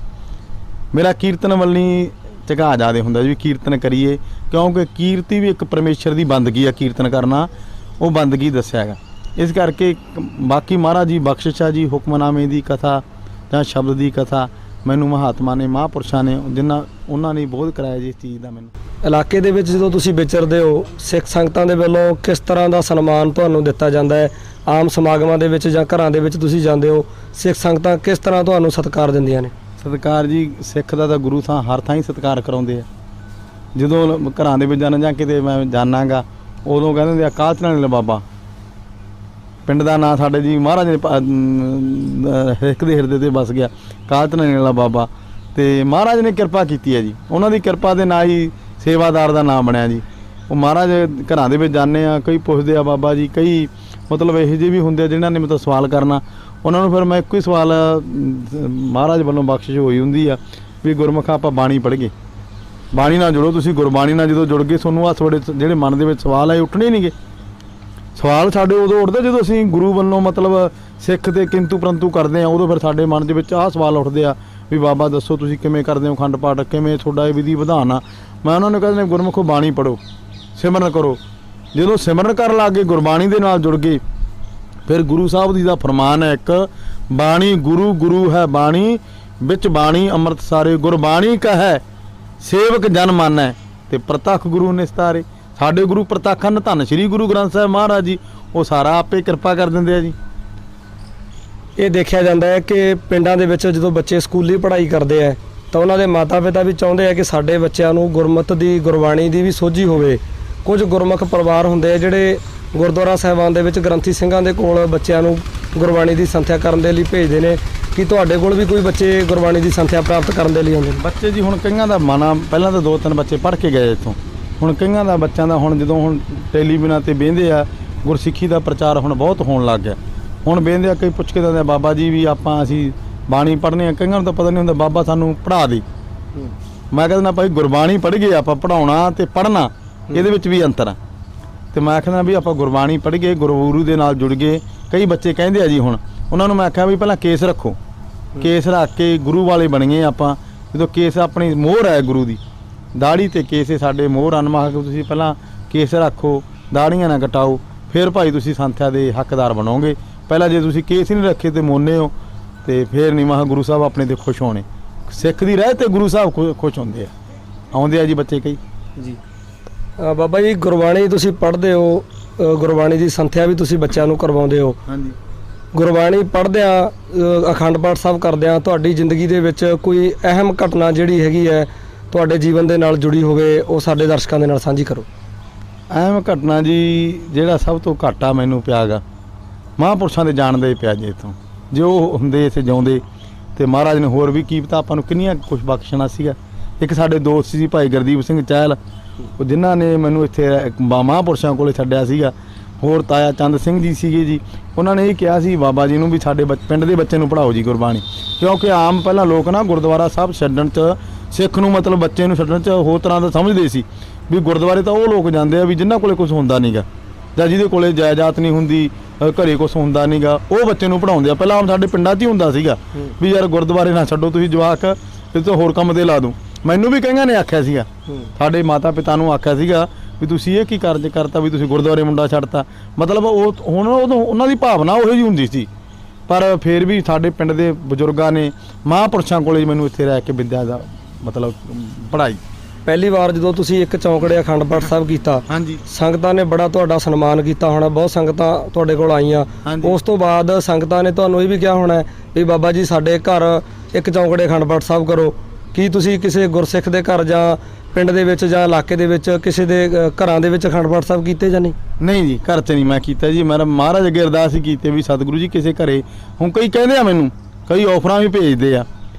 ਮੇਰਾ ਕੀਰਤਨ ਵੱਲੀ ਝੁਕਾਅ ਜ਼ਿਆਦਾ ਹੁੰਦਾ ਜੀ, ਕੀਰਤਨ ਕਰੀਏ, ਕਿਉਂਕਿ ਕੀਰਤੀ ਵੀ ਇੱਕ ਪਰਮੇਸ਼ਰ ਦੀ ਬੰਦਗੀ ਆ। ਕੀਰਤਨ ਕਰਨਾ ਉਹ ਬੰਦਗੀ ਦੱਸਿਆ ਹੈਗਾ। ਇਸ ਕਰਕੇ ਬਾਕੀ ਮਹਾਰਾਜ ਜੀ ਬਖਸ਼ਿਸ਼ ਆ ਜੀ। ਹੁਕਮਨਾਮੇ ਦੀ ਕਥਾ ਜਾਂ ਸ਼ਬਦ ਦੀ ਕਥਾ ਮੈਨੂੰ ਮਹਾਤਮਾ ਨੇ, ਮਹਾਂਪੁਰਸ਼ਾਂ ਨੇ, ਉਹਨਾਂ ਨੇ ਬੋਧ ਕਰਾਇਆ ਜੀ ਇਸ ਚੀਜ਼ ਦਾ। ਮੈਨੂੰ ਇਲਾਕੇ ਦੇ ਵਿੱਚ ਜਦੋਂ ਤੁਸੀਂ ਵਿਚਰਦੇ ਹੋ, ਸਿੱਖ ਸੰਗਤਾਂ ਦੇ ਵੱਲੋਂ ਕਿਸ ਤਰ੍ਹਾਂ ਦਾ ਸਨਮਾਨ ਤੁਹਾਨੂੰ ਦਿੱਤਾ ਜਾਂਦਾ ਹੈ? ਆਮ ਸਮਾਗਮਾਂ ਦੇ ਵਿੱਚ ਜਾਂ ਘਰਾਂ ਦੇ ਵਿੱਚ ਤੁਸੀਂ ਜਾਂਦੇ ਹੋ, ਸਿੱਖ ਸੰਗਤਾਂ ਕਿਸ ਤਰ੍ਹਾਂ ਤੁਹਾਨੂੰ ਸਤਿਕਾਰ ਦਿੰਦੀਆਂ ਨੇ? ਸਤਿਕਾਰ ਜੀ, ਸਿੱਖ ਦਾ ਤਾਂ ਗੁਰੂ ਥਾਂ ਹਰ ਥਾਂ ਹੀ ਸਤਿਕਾਰ ਕਰਾਉਂਦੇ ਆ। ਜਦੋਂ ਘਰਾਂ ਦੇ ਵਿੱਚ ਜਾਣਾ ਜਾਂ ਕਿਤੇ ਮੈਂ ਜਾਣਾਗਾ, ਉਦੋਂ ਕਹਿੰਦੇ ਹੁੰਦੇ ਆ ਕਾਲ ਚਲਾਣੇ ਬਾਬਾ। ਪਿੰਡ ਦਾ ਨਾਂ ਸਾਡੇ ਜੀ ਮਹਾਰਾਜ ਨੇ ਇੱਕ ਦੇ ਹਿਰਦੇ 'ਤੇ ਵਸ ਗਿਆ, ਕਾਲ ਚਲਾਣੇ ਵਾਲਾ ਬਾਬਾ। ਤੇ ਮਹਾਰਾਜ ਨੇ ਕਿਰਪਾ ਕੀਤੀ ਹੈ ਜੀ, ਉਹਨਾਂ ਦੀ ਕਿਰਪਾ ਦੇ ਨਾਲ ਹੀ ਸੇਵਾਦਾਰ ਦਾ ਨਾਮ ਬਣਿਆ ਜੀ। ਉਹ ਮਹਾਰਾਜ ਘਰਾਂ ਦੇ ਵਿੱਚ ਜਾਂਦੇ ਆ, ਕਈ ਪੁੱਛਦੇ ਆ ਬਾਬਾ ਜੀ, ਕਈ ਮਤਲਬ ਇਹੋ ਜਿਹੇ ਵੀ ਹੁੰਦੇ ਆ ਜਿਨ੍ਹਾਂ ਨੇ ਮਤਲਬ ਸਵਾਲ ਕਰਨਾ। ਉਹਨਾਂ ਨੂੰ ਫਿਰ ਮੈਂ ਇੱਕੋ ਹੀ ਸਵਾਲ ਮਹਾਰਾਜ ਵੱਲੋਂ ਬਖਸ਼ਿਸ਼ ਹੋਈ ਹੁੰਦੀ ਆ ਵੀ ਗੁਰਮੁਖ ਆਪਾਂ ਬਾਣੀ ਪੜ੍ਹ ਗਏ, ਬਾਣੀ ਨਾਲ ਜੁੜੋ ਤੁਸੀਂ। ਗੁਰਬਾਣੀ ਨਾਲ ਜਦੋਂ ਜੁੜ ਗਏ ਤੁਹਾਨੂੰ ਆ ਤੁਹਾਡੇ ਜਿਹੜੇ ਮਨ ਦੇ ਵਿੱਚ ਸਵਾਲ ਆਏ ਉੱਠਣੇ ਨਹੀਂ ਗੇ। ਸਵਾਲ ਸਾਡੇ ਉਦੋਂ ਉੱਠਦੇ ਜਦੋਂ ਅਸੀਂ ਗੁਰੂ ਵੱਲੋਂ ਮਤਲਬ ਸਿੱਖ ਤੇ ਕਿੰਤੂ ਪਰੰਤੂ ਕਰਦੇ ਆ, ਉਦੋਂ ਫਿਰ ਸਾਡੇ ਮਨ ਦੇ ਵਿੱਚ ਆਹ ਸਵਾਲ ਉੱਠਦੇ ਆ ਵੀ ਬਾਬਾ ਦੱਸੋ ਤੁਸੀਂ ਕਿਵੇਂ ਕਰਦੇ ਹੋ ਅਖੰਡ ਪਾਠ, ਕਿਵੇਂ ਤੁਹਾਡਾ ਇਹ ਵਿਧੀ ਵਿਧਾਨ ਆ। ਮੈਂ ਉਹਨਾਂ ਨੂੰ ਕਹਿੰਦਾ ਗੁਰਮੁਖੋ ਬਾਣੀ ਪੜ੍ਹੋ, ਸਿਮਰਨ ਕਰੋ। ਜਦੋਂ ਸਿਮਰਨ ਕਰਨ ਲੱਗ ਗਏ, ਗੁਰਬਾਣੀ ਦੇ ਨਾਲ ਜੁੜ ਗਏ, ਫਿਰ ਗੁਰੂ ਸਾਹਿਬ ਜੀ ਦਾ ਫਰਮਾਨ ਹੈ ਇੱਕ, ਬਾਣੀ ਗੁਰੂ ਗੁਰੂ ਹੈ ਬਾਣੀ, ਵਿੱਚ ਬਾਣੀ ਅੰਮ੍ਰਿਤ ਸਾਰੇ, ਗੁਰਬਾਣੀ ਕਹੈ ਸੇਵਕ ਜਨ ਮਾਨੈ, ਤੇ ਪ੍ਰਤੱਖ ਗੁਰੂ ਨਿਸਤਾਰੇ। ਸਾਡੇ ਗੁਰੂ ਪ੍ਰਤੱਖ ਹਨ, ਧੰਨ ਸ਼੍ਰੀ ਗੁਰੂ ਗ੍ਰੰਥ ਸਾਹਿਬ ਮਹਾਰਾਜ ਜੀ, ਉਹ ਸਾਰਾ ਆਪੇ ਕਿਰਪਾ ਕਰ ਦਿੰਦੇ ਆ ਜੀ। ਇਹ ਦੇਖਿਆ ਜਾਂਦਾ ਹੈ ਕਿ ਪਿੰਡਾਂ ਦੇ ਵਿੱਚ ਜਦੋਂ ਬੱਚੇ ਸਕੂਲੀ ਪੜ੍ਹਾਈ ਕਰਦੇ ਆ ਤਾਂ ਉਹਨਾਂ ਦੇ ਮਾਤਾ ਪਿਤਾ ਵੀ ਚਾਹੁੰਦੇ ਆ ਕਿ ਸਾਡੇ ਬੱਚਿਆਂ ਨੂੰ ਗੁਰਮਤਿ ਦੀ, ਗੁਰਬਾਣੀ ਦੀ ਵੀ ਸੋਝੀ ਹੋਵੇ। ਕੁਝ ਗੁਰਮੁਖ ਪਰਿਵਾਰ ਹੁੰਦੇ ਆ ਜਿਹੜੇ ਗੁਰਦੁਆਰਾ ਸਾਹਿਬਾਨ ਦੇ ਵਿੱਚ ਗ੍ਰੰਥੀ ਸਿੰਘਾਂ ਦੇ ਕੋਲ ਬੱਚਿਆਂ ਨੂੰ ਗੁਰਬਾਣੀ ਦੀ ਸੰਥਿਆ ਕਰਨ ਦੇ ਲਈ ਭੇਜਦੇ ਨੇ। ਕੀ ਤੁਹਾਡੇ ਕੋਲ ਵੀ ਕੋਈ ਬੱਚੇ ਗੁਰਬਾਣੀ ਦੀ ਸੰਥਿਆ ਪ੍ਰਾਪਤ ਕਰਨ ਦੇ ਲਈ ਆਉਂਦੇ ਨੇ? ਬੱਚੇ ਜੀ ਹੁਣ ਕਈਆਂ ਦਾ ਮਨ ਆ, ਪਹਿਲਾਂ ਤਾਂ 2-3 ਬੱਚੇ ਪੜ੍ਹ ਕੇ ਗਏ ਇੱਥੋਂ। ਹੁਣ ਕਈਆਂ ਦਾ ਬੱਚਿਆਂ ਦਾ ਹੁਣ ਜਦੋਂ ਹੁਣ ਟੈਲੀਵਿਜ਼ਨਾਂ 'ਤੇ ਬਹਿੰਦੇ ਆ, ਗੁਰਸਿੱਖੀ ਦਾ ਪ੍ਰਚਾਰ ਹੁਣ ਬਹੁਤ ਹੋਣ ਲੱਗ ਗਿਆ। ਹੁਣ ਬਹਿੰਦੇ ਆ, ਕਈ ਪੁੱਛ ਕੇ ਦਿੰਦੇ ਬਾਬਾ ਜੀ ਵੀ ਅਸੀਂ ਬਾਣੀ ਪੜ੍ਹਨੀ ਆ। ਕਈਆਂ ਨੂੰ ਤਾਂ ਪਤਾ ਨਹੀਂ ਹੁੰਦਾ ਬਾਬਾ ਸਾਨੂੰ ਪੜ੍ਹਾ ਦੇ। ਮੈਂ ਕਹਿੰਦਾ ਭਾਈ ਗੁਰਬਾਣੀ ਪੜ੍ਹ ਗਏ ਆਪਾਂ, ਪੜ੍ਹਾਉਣਾ ਅਤੇ ਪੜ੍ਹਨਾ ਇਹਦੇ ਵਿੱਚ ਵੀ ਅੰਤਰ ਆ। ਅਤੇ ਮੈਂ ਕਹਿੰਦਾ ਵੀ ਆਪਾਂ ਗੁਰਬਾਣੀ ਪੜ੍ਹ ਗਏ, ਗੁਰੂ ਦੇ ਨਾਲ ਜੁੜ ਗਏ। ਕਈ ਬੱਚੇ ਕਹਿੰਦੇ ਆ ਜੀ, ਹੁਣ ਉਹਨਾਂ ਨੂੰ ਮੈਂ ਆਖਿਆ ਵੀ ਪਹਿਲਾਂ ਕੇਸ ਰੱਖੋ, ਕੇਸ ਰੱਖ ਕੇ ਗੁਰੂ ਵਾਲੇ ਬਣੀਏ ਆਪਾਂ। ਜਦੋਂ ਕੇਸ ਆਪਣੀ ਮੋਹਰ ਹੈ ਗੁਰੂ ਦੀ, ਦਾੜੀ ਅਤੇ ਕੇਸ ਸਾਡੇ ਮੋਹਰ ਹਨ। ਮੈਂ ਕਿਹਾ ਤੁਸੀਂ ਪਹਿਲਾਂ ਕੇਸ ਰੱਖੋ, ਦਾੜੀਆਂ ਨਾ ਕਟਾਓ, ਫਿਰ ਭਾਈ ਤੁਸੀਂ ਸੰਥਿਆ ਦੇ ਹੱਕਦਾਰ ਬਣੋਗੇ। ਪਹਿਲਾਂ ਜੇ ਤੁਸੀਂ ਕੇਸ ਹੀ ਨਹੀਂ ਰੱਖੇ ਅਤੇ ਮੋਨੇ ਹੋ ਅਤੇ ਫਿਰ ਨਹੀਂ, ਮੈਂ ਗੁਰੂ ਸਾਹਿਬ ਆਪਣੇ 'ਤੇ ਖੁਸ਼ ਹੋਣੇ। ਸਿੱਖ ਦੀ ਰਹਿ 'ਤੇ ਗੁਰੂ ਸਾਹਿਬ ਖੁਸ਼ ਹੁੰਦੇ ਆ, ਆਉਂਦੇ ਆ ਜੀ ਬੱਚੇ ਕਈ ਜੀ। ਬਾਬਾ ਜੀ ਗੁਰਬਾਣੀ ਤੁਸੀਂ ਪੜ੍ਹਦੇ ਹੋ, ਗੁਰਬਾਣੀ ਦੀ ਸੰਥਿਆ ਵੀ ਤੁਸੀਂ ਬੱਚਿਆਂ ਨੂੰ ਕਰਵਾਉਂਦੇ ਹੋ। ਹਾਂਜੀ। ਗੁਰਬਾਣੀ ਪੜ੍ਹਦਿਆਂ ਅਖੰਡ ਪਾਠ ਸਾਹਿਬ ਕਰਦਿਆਂ ਤੁਹਾਡੀ ਜ਼ਿੰਦਗੀ ਦੇ ਵਿੱਚ ਕੋਈ ਅਹਿਮ ਘਟਨਾ ਜਿਹੜੀ ਹੈਗੀ ਹੈ ਤੁਹਾਡੇ ਜੀਵਨ ਦੇ ਨਾਲ ਜੁੜੀ ਹੋਵੇ, ਉਹ ਸਾਡੇ ਦਰਸ਼ਕਾਂ ਦੇ ਨਾਲ ਸਾਂਝੀ ਕਰੋ। ਅਹਿਮ ਘਟਨਾ ਜੀ, ਜਿਹੜਾ ਸਭ ਤੋਂ ਘਾਟਾ ਮੈਨੂੰ ਪਿਆ ਗਾ, ਮਹਾਂਪੁਰਸ਼ਾਂ ਦੇ ਜਾਣਦੇ ਪਿਆ ਜੀ ਇੱਥੋਂ। ਜੇ ਉਹ ਹੁੰਦੇ ਇੱਥੇ ਜਿਉਂਦੇ ਤੇ ਮਹਾਰਾਜ ਨੇ ਹੋਰ ਵੀ ਕੀ ਪਤਾ ਆਪਾਂ ਨੂੰ ਕਿੰਨੀਆਂ ਕੁਝ ਬਖਸ਼ਣਾ ਸੀਗਾ। ਇੱਕ ਸਾਡੇ ਦੋਸਤ ਸੀ ਭਾਈ ਗੁਰਦੀਪ ਸਿੰਘ ਚਹਿਲ, ਉਹ ਜਿਨ੍ਹਾਂ ਨੇ ਮੈਨੂੰ ਇੱਥੇ ਮਹਾਂਪੁਰਸ਼ਾਂ ਕੋਲੇ ਛੱਡਿਆ ਸੀਗਾ। ਹੋਰ ਤਾਇਆ ਚੰਦ ਸਿੰਘ ਜੀ ਸੀਗੇ ਜੀ, ਉਹਨਾਂ ਨੇ ਇਹ ਕਿਹਾ ਸੀ ਬਾਬਾ ਜੀ ਨੂੰ ਵੀ ਸਾਡੇ ਪਿੰਡ ਦੇ ਬੱਚੇ ਨੂੰ ਪੜ੍ਹਾਓ ਜੀ ਗੁਰਬਾਣੀ, ਕਿਉਂਕਿ ਆਮ ਪਹਿਲਾਂ ਲੋਕ ਨਾ ਗੁਰਦੁਆਰਾ ਸਾਹਿਬ ਛੱਡਣ 'ਚ ਸਿੱਖ ਨੂੰ ਮਤਲਬ ਬੱਚੇ ਨੂੰ ਛੱਡਣ 'ਚ ਹੋਰ ਤਰ੍ਹਾਂ ਦਾ ਸਮਝਦੇ ਸੀ ਵੀ ਗੁਰਦੁਆਰੇ ਤਾਂ ਉਹ ਲੋਕ ਜਾਂਦੇ ਆ ਵੀ ਜਿਨ੍ਹਾਂ ਕੋਲੇ ਕੁਝ ਹੁੰਦਾ ਨਹੀਂਗਾ ਜਾਂ ਜਿਹਦੇ ਕੋਲੇ ਜਾਇਦਾਦ ਨਹੀਂ ਹੁੰਦੀ, ਘਰੇ ਕੁਝ ਹੁੰਦਾ ਨਹੀਂਗਾ, ਉਹ ਬੱਚੇ ਨੂੰ ਪੜ੍ਹਾਉਂਦੇ ਆ। ਪਹਿਲਾਂ ਆਮ ਸਾਡੇ ਪਿੰਡਾਂ 'ਚ ਹੀ ਹੁੰਦਾ ਸੀਗਾ ਵੀ ਯਾਰ ਗੁਰਦੁਆਰੇ ਨਾ ਛੱਡੋ ਤੁਸੀਂ ਜਵਾਕ, ਇਹ ਤੋਂ ਹੋਰ ਕੰਮ ਤੇ ਲਾ ਦੂੰ। ਮੈਨੂੰ ਵੀ ਕਈਆਂ ਨੇ ਆਖਿਆ ਸੀਗਾ, ਸਾਡੇ ਮਾਤਾ ਪਿਤਾ ਨੂੰ ਆਖਿਆ ਸੀਗਾ ਵੀ ਤੁਸੀਂ ਇਹ ਕੀ ਕਾਰਜ ਕਰਤਾ ਵੀ ਤੁਸੀਂ ਗੁਰਦੁਆਰੇ ਮੁੰਡਾ ਛੱਡਤਾ। ਮਤਲਬ ਉਹ ਹੁਣ ਉਦੋਂ ਉਹਨਾਂ ਦੀ ਭਾਵਨਾ ਉਹੋ ਜਿਹੀ ਹੁੰਦੀ ਸੀ, ਪਰ ਫਿਰ ਵੀ ਸਾਡੇ ਪਿੰਡ ਦੇ ਬਜ਼ੁਰਗਾਂ ਨੇ ਮਹਾਂਪੁਰਸ਼ਾਂ ਕੋਲੇ ਮੈਨੂੰ ਇੱਥੇ ਰਹਿ ਕੇ ਵਿੱਦਿਆ ਦਾ ਮਤਲਬ ਪੜ੍ਹਾਈ। ਪਹਿਲੀ ਵਾਰ ਜਦੋਂ ਤੁਸੀਂ ਇੱਕ ਚੌਂਕੜੇ ਅਖੰਡ ਪਾਠ ਸਾਹਿਬ ਕੀਤਾ, ਹਾਂਜੀ, ਸੰਗਤਾਂ ਨੇ ਬੜਾ ਤੁਹਾਡਾ ਸਨਮਾਨ ਕੀਤਾ ਹੋਣਾ, ਬਹੁਤ ਸੰਗਤਾਂ ਤੁਹਾਡੇ ਕੋਲ ਆਈਆਂ। ਉਸ ਤੋਂ ਬਾਅਦ ਸੰਗਤਾਂ ਨੇ ਤੁਹਾਨੂੰ ਇਹ ਵੀ ਕਿਹਾ ਹੋਣਾ ਵੀ ਬਾਬਾ ਜੀ ਸਾਡੇ ਘਰ ਇੱਕ ਚੌਂਕੜੇ ਅਖੰਡ ਪਾਠ ਸਾਹਿਬ ਕਰੋ। ਕੀ ਤੁਸੀਂ ਕਿਸੇ ਗੁਰਸਿੱਖ ਦੇ ਘਰ ਜਾਂ ਪਿੰਡ ਦੇ ਵਿੱਚ ਜਾਂ ਇਲਾਕੇ ਦੇ ਵਿੱਚ ਕਿਸੇ ਦੇ ਘਰਾਂ ਦੇ ਵਿੱਚ ਅਖੰਡ ਪਾਠ ਸਾਹਿਬ ਕੀਤੇ ਜਾਂ ਨਹੀਂ? ਨਹੀਂ ਜੀ, ਘਰ 'ਚ ਨਹੀਂ ਮੈਂ ਕੀਤਾ ਜੀ। ਮੇਰਾ ਮਹਾਰਾਜ ਅੱਗੇ ਅਰਦਾਸ ਹੀ ਕੀਤੀ ਵੀ ਸਤਿਗੁਰੂ ਜੀ ਕਿਸੇ ਘਰੇ, ਹੁਣ ਕਈ ਕਹਿੰਦੇ ਆ ਮੈਨੂੰ, ਕਈ ਆਫਰਾਂ ਵੀ ਭੇਜਦੇ ਆ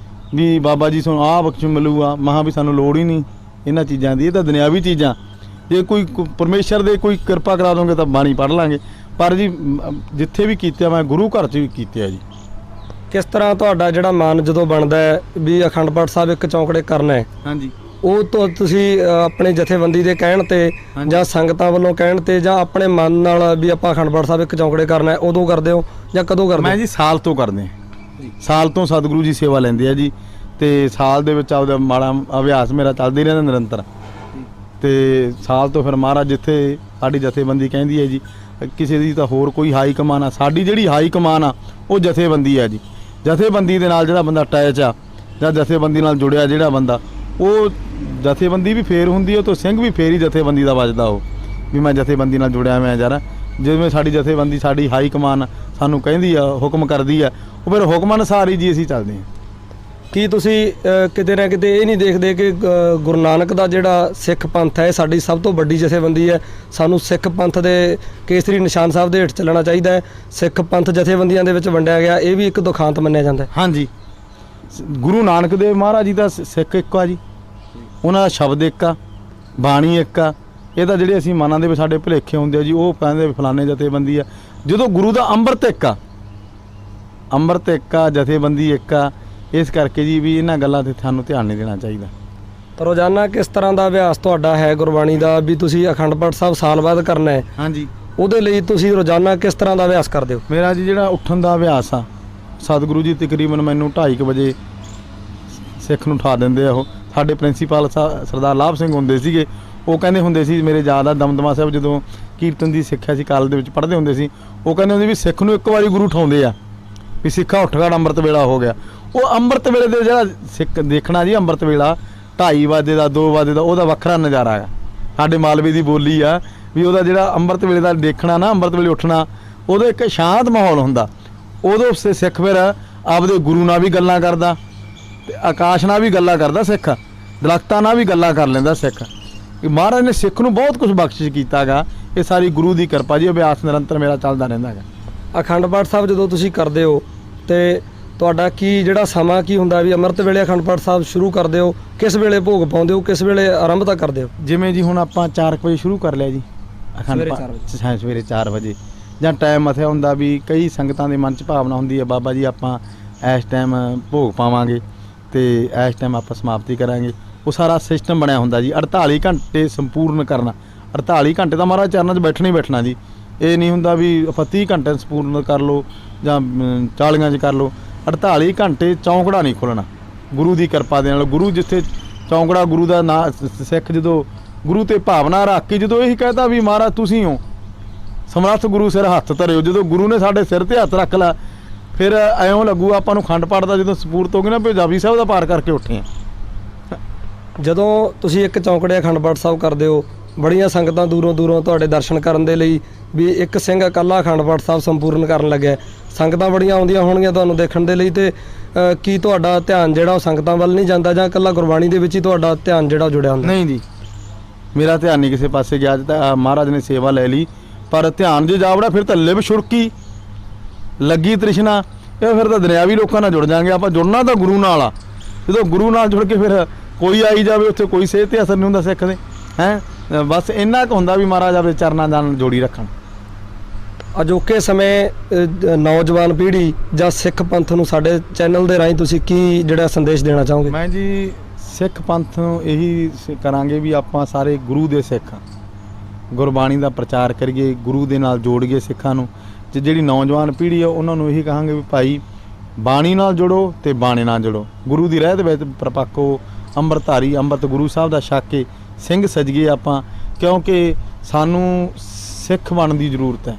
ਵੀ ਬਾਬਾ ਜੀ ਤੁਹਾਨੂੰ ਆਹ ਬਖਸ਼ ਮਿਲੂਗਾ। ਮਹਾ ਵੀ ਸਾਨੂੰ ਲੋੜ ਹੀ ਨਹੀਂ ਇਹਨਾਂ ਚੀਜ਼ਾਂ ਦੀ, ਇਹ ਤਾਂ ਦੁਨਿਆਵੀ ਚੀਜ਼ਾਂ। ਜੇ ਕੋਈ ਪਰਮੇਸ਼ਰ ਦੇ ਕੋਈ ਕਿਰਪਾ ਕਰਾ ਦੋਗੇ ਤਾਂ ਬਾਣੀ ਪੜ੍ਹ ਲਾਂਗੇ। ਪਰ ਜੀ ਜਿੱਥੇ ਵੀ ਕੀਤੇ ਮੈਂ ਗੁਰੂ ਘਰ 'ਚ ਵੀ ਕੀਤੇ ਆ ਜੀ। ਕਿਸ ਤਰ੍ਹਾਂ ਤੁਹਾਡਾ ਜਿਹੜਾ ਮਨ ਜਦੋਂ ਬਣਦਾ ਹੈ ਵੀ ਅਖੰਡ ਪਾਠ ਸਾਹਿਬ ਇੱਕ ਚੌਂਕੜੇ ਕਰਨਾ ਹੈ, ਹਾਂਜੀ, ਉਹ ਤੋਂ ਤੁਸੀਂ ਆਪਣੇ ਜਥੇਬੰਦੀ ਦੇ ਕਹਿਣ ਤੇ ਜਾਂ ਸੰਗਤਾਂ ਵੱਲੋਂ ਕਹਿਣ ਤੇ ਜਾਂ ਆਪਣੇ ਮਨ ਨਾਲ ਵੀ ਆਪਾਂ ਅਖੰਡ ਪਾਠ ਸਾਹਿਬ ਇੱਕ ਚੌਂਕੜੇ ਕਰਨਾ ਹੈ, ਉਦੋਂ ਕਰਦੇ ਹੋ ਜਾਂ ਕਦੋਂ ਕਰਦੇ ਹੋ? ਮੈਂ ਜੀ ਸਾਲ ਤੋਂ ਕਰਦੇ, ਸਾਲ ਤੋਂ ਸਤਿਗੁਰੂ ਜੀ ਸੇਵਾ ਲੈਂਦੇ ਆ ਜੀ, ਤੇ ਸਾਲ ਦੇ ਵਿੱਚ ਆਪਦਾ ਮਾੜਾ ਅਭਿਆਸ ਮੇਰਾ ਚੱਲਦਾ ਹੀ ਰਹਿੰਦਾ ਨਿਰੰਤਰ। ਤੇ ਸਾਲ ਤੋਂ ਫਿਰ ਮਹਾਰਾਜ ਜਿੱਥੇ ਸਾਡੀ ਜਥੇਬੰਦੀ ਕਹਿੰਦੀ ਹੈ ਜੀ, ਕਿਸੇ ਦੀ ਤਾਂ ਹੋਰ ਕੋਈ ਹਾਈ ਕਮਾਨ ਆ, ਸਾਡੀ ਜਿਹੜੀ ਹਾਈ ਕਮਾਨ ਆ ਉਹ ਜਥੇਬੰਦੀ ਆ ਜੀ। ਜਥੇਬੰਦੀ ਦੇ ਨਾਲ ਜਿਹੜਾ ਬੰਦਾ ਅਟੈਚ ਆ ਜਾਂ ਜਥੇਬੰਦੀ ਨਾਲ ਜੁੜਿਆ ਜਿਹੜਾ ਬੰਦਾ, ਉਹ ਜਥੇਬੰਦੀ ਵੀ ਫੇਰ ਹੁੰਦੀ, ਉਹ ਤੋਂ ਸਿੰਘ ਵੀ ਫੇਰ ਹੀ ਜਥੇਬੰਦੀ ਦਾ ਵੱਜਦਾ। ਉਹ ਵੀ ਮੈਂ ਜਥੇਬੰਦੀ ਨਾਲ ਜੁੜਿਆ ਮੈਂ ਯਾਰ, ਜਿਵੇਂ ਸਾਡੀ ਜਥੇਬੰਦੀ ਸਾਡੀ ਹਾਈ ਕਮਾਨ ਸਾਨੂੰ ਕਹਿੰਦੀ ਆ, ਹੁਕਮ ਕਰਦੀ ਆ, ਉਹ ਫਿਰ ਹੁਕਮ ਅਨੁਸਾਰ ਹੀ ਜੀ ਅਸੀਂ ਚੱਲਦੇ ਹਾਂ। ਕੀ ਤੁਸੀਂ ਕਿਤੇ ਨਾ ਕਿਤੇ ਇਹ ਨਹੀਂ ਦੇਖਦੇ ਕਿ ਗੁਰੂ ਨਾਨਕ ਦਾ ਜਿਹੜਾ ਸਿੱਖ ਪੰਥ ਹੈ ਸਾਡੀ ਸਭ ਤੋਂ ਵੱਡੀ ਜਥੇਬੰਦੀ ਹੈ, ਸਾਨੂੰ ਸਿੱਖ ਪੰਥ ਦੇ ਕੇਸਰੀ ਨਿਸ਼ਾਨ ਸਾਹਿਬ ਦੇ ਹੇਠ ਚੱਲਣਾ ਚਾਹੀਦਾ ਹੈ? ਸਿੱਖ ਪੰਥ ਜਥੇਬੰਦੀਆਂ ਦੇ ਵਿੱਚ ਵੰਡਿਆ ਗਿਆ, ਇਹ ਵੀ ਇੱਕ ਦੁਖਾਂਤ ਮੰਨਿਆ ਜਾਂਦਾ ਹੈ। ਹਾਂਜੀ, ਗੁਰੂ ਨਾਨਕ ਦੇਵ ਮਹਾਰਾਜ ਜੀ ਦਾ ਸਿੱਖ ਇੱਕ ਆ ਜੀ, ਉਹਨਾਂ ਦਾ ਸ਼ਬਦ ਇੱਕ ਆ, ਬਾਣੀ ਇੱਕ ਆ। ਇਹ ਤਾਂ ਜਿਹੜੇ ਅਸੀਂ ਮਨਾਂ ਦੇ ਵਿੱਚ ਸਾਡੇ ਭੁਲੇਖੇ ਹੁੰਦੇ ਆ ਜੀ, ਉਹ ਕਹਿੰਦੇ ਫਲਾਣੇ ਜਥੇਬੰਦੀ ਆ, ਜਦੋਂ ਗੁਰੂ ਦਾ ਅੰਮ੍ਰਿਤ ਇੱਕ ਆ, ਅੰਮ੍ਰਿਤ ਇੱਕ ਆ, ਜਥੇਬੰਦੀ ਇੱਕ ਆ। ਇਸ ਕਰਕੇ ਜੀ ਵੀ ਇਹਨਾਂ ਗੱਲਾਂ 'ਤੇ ਸਾਨੂੰ ਧਿਆਨ ਨਹੀਂ ਦੇਣਾ ਚਾਹੀਦਾ। ਤਾਂ ਰੋਜ਼ਾਨਾ ਕਿਸ ਤਰ੍ਹਾਂ ਦਾ ਅਭਿਆਸ ਤੁਹਾਡਾ ਹੈ ਗੁਰਬਾਣੀ ਦਾ, ਵੀ ਤੁਸੀਂ ਅਖੰਡ ਪਾਠ ਸਾਹਿਬ ਸਾਲ ਬਾਅਦ ਕਰਨਾ ਹੈ? ਹਾਂਜੀ, ਉਹਦੇ ਲਈ ਤੁਸੀਂ ਰੋਜ਼ਾਨਾ ਕਿਸ ਤਰ੍ਹਾਂ ਦਾ ਅਭਿਆਸ ਕਰਦੇ ਹੋ? ਮੇਰਾ ਜੀ ਜਿਹੜਾ ਉੱਠਣ ਦਾ ਅਭਿਆਸ ਆ, ਸਤਿਗੁਰੂ ਜੀ ਤਕਰੀਬਨ ਮੈਨੂੰ 2:30 ਵਜੇ ਸਿੱਖ ਨੂੰ ਉਠਾ ਦਿੰਦੇ ਆ। ਉਹ ਸਾਡੇ ਪ੍ਰਿੰਸੀਪਲ ਸਰਦਾਰ ਲਾਭ ਸਿੰਘ ਹੁੰਦੇ ਸੀਗੇ, ਉਹ ਕਹਿੰਦੇ ਹੁੰਦੇ ਸੀ, ਮੇਰੇ ਯਾਦ ਆ ਦਮਦਮਾ ਸਾਹਿਬ ਜਦੋਂ ਕੀਰਤਨ ਦੀ ਸਿੱਖਿਆ ਸੀ ਕਾਲਜ ਦੇ ਵਿੱਚ ਪੜ੍ਹਦੇ ਹੁੰਦੇ ਸੀ, ਉਹ ਕਹਿੰਦੇ ਹੁੰਦੇ ਵੀ ਸਿੱਖ ਨੂੰ ਇੱਕ ਵਾਰੀ ਗੁਰੂ ਉਠਾਉਂਦੇ ਆ ਵੀ ਸਿੱਖਾ ਉੱਠ ਖੜ, ਅੰਮ੍ਰਿਤ ਵੇਲਾ ਹੋ ਗਿਆ। ਉਹ ਅੰਮ੍ਰਿਤ ਵੇਲੇ ਦੇ ਜਿਹੜਾ ਸਿੱਖ ਦੇਖਣਾ ਜੀ, ਅੰਮ੍ਰਿਤ ਵੇਲਾ 2:30 ਵਜੇ ਦਾ 2 ਵਜੇ ਦਾ, ਉਹਦਾ ਵੱਖਰਾ ਨਜ਼ਾਰਾ ਹੈਗਾ। ਸਾਡੇ ਮਾਲਵੇ ਦੀ ਬੋਲੀ ਆ ਵੀ ਉਹਦਾ ਜਿਹੜਾ ਅੰਮ੍ਰਿਤ ਵੇਲੇ ਦਾ ਦੇਖਣਾ ਨਾ, ਅੰਮ੍ਰਿਤ ਵੇਲੇ ਉੱਠਣਾ, ਉਹਦਾ ਇੱਕ ਸ਼ਾਂਤ ਮਾਹੌਲ ਹੁੰਦਾ। ਉਦੋਂ ਸਿੱਖ ਫਿਰ ਆਪਦੇ ਗੁਰੂ ਨਾਲ ਵੀ ਗੱਲਾਂ ਕਰਦਾ, ਤੇ ਆਕਾਸ਼ ਨਾਲ ਵੀ ਗੱਲਾਂ ਕਰਦਾ ਸਿੱਖ, ਦਰਖਤਾਂ ਨਾਲ ਵੀ ਗੱਲਾਂ ਕਰ ਲੈਂਦਾ ਸਿੱਖ। ਮਹਾਰਾਜ ਨੇ ਸਿੱਖ ਨੂੰ ਬਹੁਤ ਕੁਝ ਬਖਸ਼ਿਸ਼ ਕੀਤਾ ਗਾ, ਇਹ ਸਾਰੀ ਗੁਰੂ ਦੀ ਕਿਰਪਾ ਜੀ। ਅਭਿਆਸ ਨਿਰੰਤਰ ਮੇਰਾ ਚੱਲਦਾ ਰਹਿੰਦਾ ਹੈਗਾ। ਅਖੰਡ ਪਾਠ ਸਾਹਿਬ ਜਦੋਂ ਤੁਸੀਂ ਕਰਦੇ ਹੋ ਤੇ ਤੁਹਾਡਾ ਕੀ ਜਿਹੜਾ ਸਮਾਂ ਕੀ ਹੁੰਦਾ ਵੀ ਅੰਮ੍ਰਿਤ ਵੇਲੇ ਅਖੰਡ ਪਾਠ ਸਾਹਿਬ ਸ਼ੁਰੂ ਕਰਦੇ ਹੋ, ਕਿਸ ਵੇਲੇ ਭੋਗ ਪਾਉਂਦੇ ਹੋ, ਕਿਸ ਵੇਲੇ ਆਰੰਭਤਾ ਕਰਦੇ ਹੋ? ਜਿਵੇਂ ਜੀ ਹੁਣ ਆਪਾਂ 4 ਵਜੇ ਸ਼ੁਰੂ ਕਰ ਲਿਆ ਜੀ ਅਖੰਡ ਪਾਠ, ਸਵੇਰੇ 4 ਵਜੇ ਜਾਂ ਟਾਈਮ ਮਥਿਆ ਹੁੰਦਾ ਵੀ ਕਈ ਸੰਗਤਾਂ ਦੇ ਮਨ 'ਚ ਭਾਵਨਾ ਹੁੰਦੀ ਹੈ ਬਾਬਾ ਜੀ ਆਪਾਂ ਇਸ ਟਾਈਮ ਭੋਗ ਪਾਵਾਂਗੇ ਤੇ ਇਸ ਟਾਈਮ ਆਪਾਂ ਸਮਾਪਤੀ ਕਰਾਂਗੇ। ਉਹ ਸਾਰਾ ਸਿਸਟਮ ਬਣਿਆ ਹੁੰਦਾ ਜੀ। 48 ਘੰਟੇ ਸੰਪੂਰਨ ਕਰਨਾ, 48 ਘੰਟੇ ਤਾਂ ਮਹਾਰਾਜ ਚਰਨਾਂ 'ਚ ਬੈਠਣਾ ਹੀ ਬੈਠਣਾ ਜੀ। ਇਹ ਨਹੀਂ ਹੁੰਦਾ ਵੀ ਆਪਾਂ 30 ਘੰਟੇ ਸੰਪੂਰਨ ਕਰ ਲਓ ਜਾਂ 40 'ਚ ਕਰ ਲਓ। 48 ਘੰਟੇ ਚੌਂਕੜਾ ਨਹੀਂ ਖੁੱਲ੍ਹਣਾ ਗੁਰੂ ਦੀ ਕਿਰਪਾ ਦੇ ਨਾਲ। ਗੁਰੂ ਜਿੱਥੇ ਚੌਂਕੜਾ, ਗੁਰੂ ਦਾ ਨਾਂ, ਸਿੱਖ ਜਦੋਂ ਗੁਰੂ ਤੇ ਭਾਵਨਾ ਰੱਖ ਕੇ ਜਦੋਂ ਇਹੀ ਕਹਿਤਾ ਵੀ ਮਹਾਰਾਜ ਤੁਸੀਂ ਹੋ ਸਮਰੱਥ, ਗੁਰੂ ਸਿਰ ਹੱਥ ਧਰਿਓ, ਜਦੋਂ ਗੁਰੂ ਨੇ ਸਾਡੇ ਸਿਰ ਤੇ ਹੱਥ ਰੱਖ ਲਿਆ ਫਿਰ ਐਂ ਲੱਗੂ ਆਪਾਂ ਨੂੰ ਖੰਡ ਪਾਠ ਦਾ ਜਦੋਂ ਸਪੂਰਤ ਹੋ ਗਈ ਨਾ ਵੀ ਜਪਜੀ ਸਾਹਿਬ ਦਾ ਪਾਠ ਕਰਕੇ ਉੱਠੇ ਆ। ਜਦੋਂ ਤੁਸੀਂ ਇੱਕ ਚੌਂਕੜੇ ਅਖੰਡ ਪਾਠ ਸਾਹਿਬ ਕਰਦੇ ਹੋ ਬੜੀਆਂ ਸੰਗਤਾਂ ਦੂਰੋਂ ਦੂਰੋਂ ਤੁਹਾਡੇ ਦਰਸ਼ਨ ਕਰਨ ਦੇ ਲਈ ਵੀ ਇੱਕ ਸਿੰਘ ਇਕੱਲਾ ਅਖੰਡ ਪਾਠ ਸਾਹਿਬ ਸੰਪੂਰਨ ਕਰਨ ਲੱਗਿਆ। ਸੰਗਤਾਂ ਬੜੀਆਂ ਆਉਂਦੀਆਂ ਹੋਣਗੀਆਂ ਤੁਹਾਨੂੰ ਦੇਖਣ ਦੇ ਲਈ, ਤੇ ਕੀ ਤੁਹਾਡਾ ਧਿਆਨ ਜਿਹੜਾ ਉਹ ਸੰਗਤਾਂ ਵੱਲ ਨਹੀਂ ਜਾਂਦਾ ਜਾਂ ਇਕੱਲਾ ਗੁਰਬਾਣੀ ਦੇ ਵਿੱਚ ਹੀ ਤੁਹਾਡਾ ਧਿਆਨ ਜਿਹੜਾ ਉਹ ਜੁੜਿਆ ਹੁੰਦਾ? ਨਹੀਂ ਜੀ, ਮੇਰਾ ਧਿਆਨ ਨਹੀਂ ਕਿਸੇ ਪਾਸੇ ਗਿਆ। ਅੱਜ ਤਾਂ ਮਹਾਰਾਜ ਨੇ ਸੇਵਾ ਲੈ ਲਈ, ਪਰ ਧਿਆਨ ਜੇ ਜਾਵੜਾ ਫਿਰ ਤਾਂ ਲਿਵ ਛੁੜਕੀ ਲੱਗੀ ਤ੍ਰਿਸ਼ਨਾ, ਇਹ ਫਿਰ ਤਾਂ ਦੁਨਿਆਵੀ ਲੋਕਾਂ ਨਾਲ ਜੁੜ ਜਾਾਂਗੇ। ਆਪਾਂ ਜੁੜਨਾ ਤਾਂ ਗੁਰੂ ਨਾਲ ਆ। ਜਦੋਂ ਗੁਰੂ ਨਾਲ ਜੁੜ ਕੇ ਫਿਰ ਕੋਈ ਆਈ ਜਾਵੇ ਉੱਥੇ ਕੋਈ ਸਿਹਤ ਤੇ ਅਸਰ ਨਹੀਂ ਹੁੰਦਾ ਸਿੱਖ ਦੇ। ਬਸ ਇੰਨਾ ਕੁ ਹੁੰਦਾ ਵੀ ਮਹਾਰਾਜ ਆਪਣੇ ਚਰਨਾਂ ਨਾਲ ਜੋੜੀ ਰੱਖਣ। ਅਜੋਕੇ ਸਮੇਂ ਨੌਜਵਾਨ ਪੀੜ੍ਹੀ ਜਾਂ ਸਿੱਖ ਪੰਥ ਨੂੰ ਸਾਡੇ ਚੈਨਲ ਦੇ ਰਾਹੀਂ ਤੁਸੀਂ ਕੀ ਜਿਹੜਾ ਸੰਦੇਸ਼ ਦੇਣਾ ਚਾਹੋਗੇ? ਮੈਂ ਜੀ ਸਿੱਖ ਪੰਥ ਨੂੰ ਇਹੀ ਕਰਾਂਗੇ ਵੀ ਆਪਾਂ ਸਾਰੇ ਗੁਰੂ ਦੇ ਸਿੱਖ ਹਾਂ, ਗੁਰਬਾਣੀ ਦਾ ਪ੍ਰਚਾਰ ਕਰੀਏ, ਗੁਰੂ ਦੇ ਨਾਲ ਜੋੜੀਏ ਸਿੱਖਾਂ ਨੂੰ। ਤੇ ਜਿਹੜੀ ਨੌਜਵਾਨ ਪੀੜ੍ਹੀ ਆ ਉਹਨਾਂ ਨੂੰ ਇਹੀ ਕਹਾਂਗੇ ਵੀ ਭਾਈ ਬਾਣੀ ਨਾਲ ਜੁੜੋ ਤੇ ਬਾਣੇ ਨਾਲ ਜੁੜੋ, ਗੁਰੂ ਦੀ ਰਹਿਤ ਵਿੱਚ ਪ੍ਰਪਾਕੋ, ਅੰਮ੍ਰਿਤਧਾਰੀ ਅੰਮ੍ਰਿਤ ਗੁਰੂ ਸਾਹਿਬ ਦਾ ਛਕ ਕੇ ਸਿੰਘ ਸਜੀਏ ਆਪਾਂ, ਕਿਉਂਕਿ ਸਾਨੂੰ ਸਿੱਖ ਬਣਨ ਦੀ ਜ਼ਰੂਰਤ ਹੈ।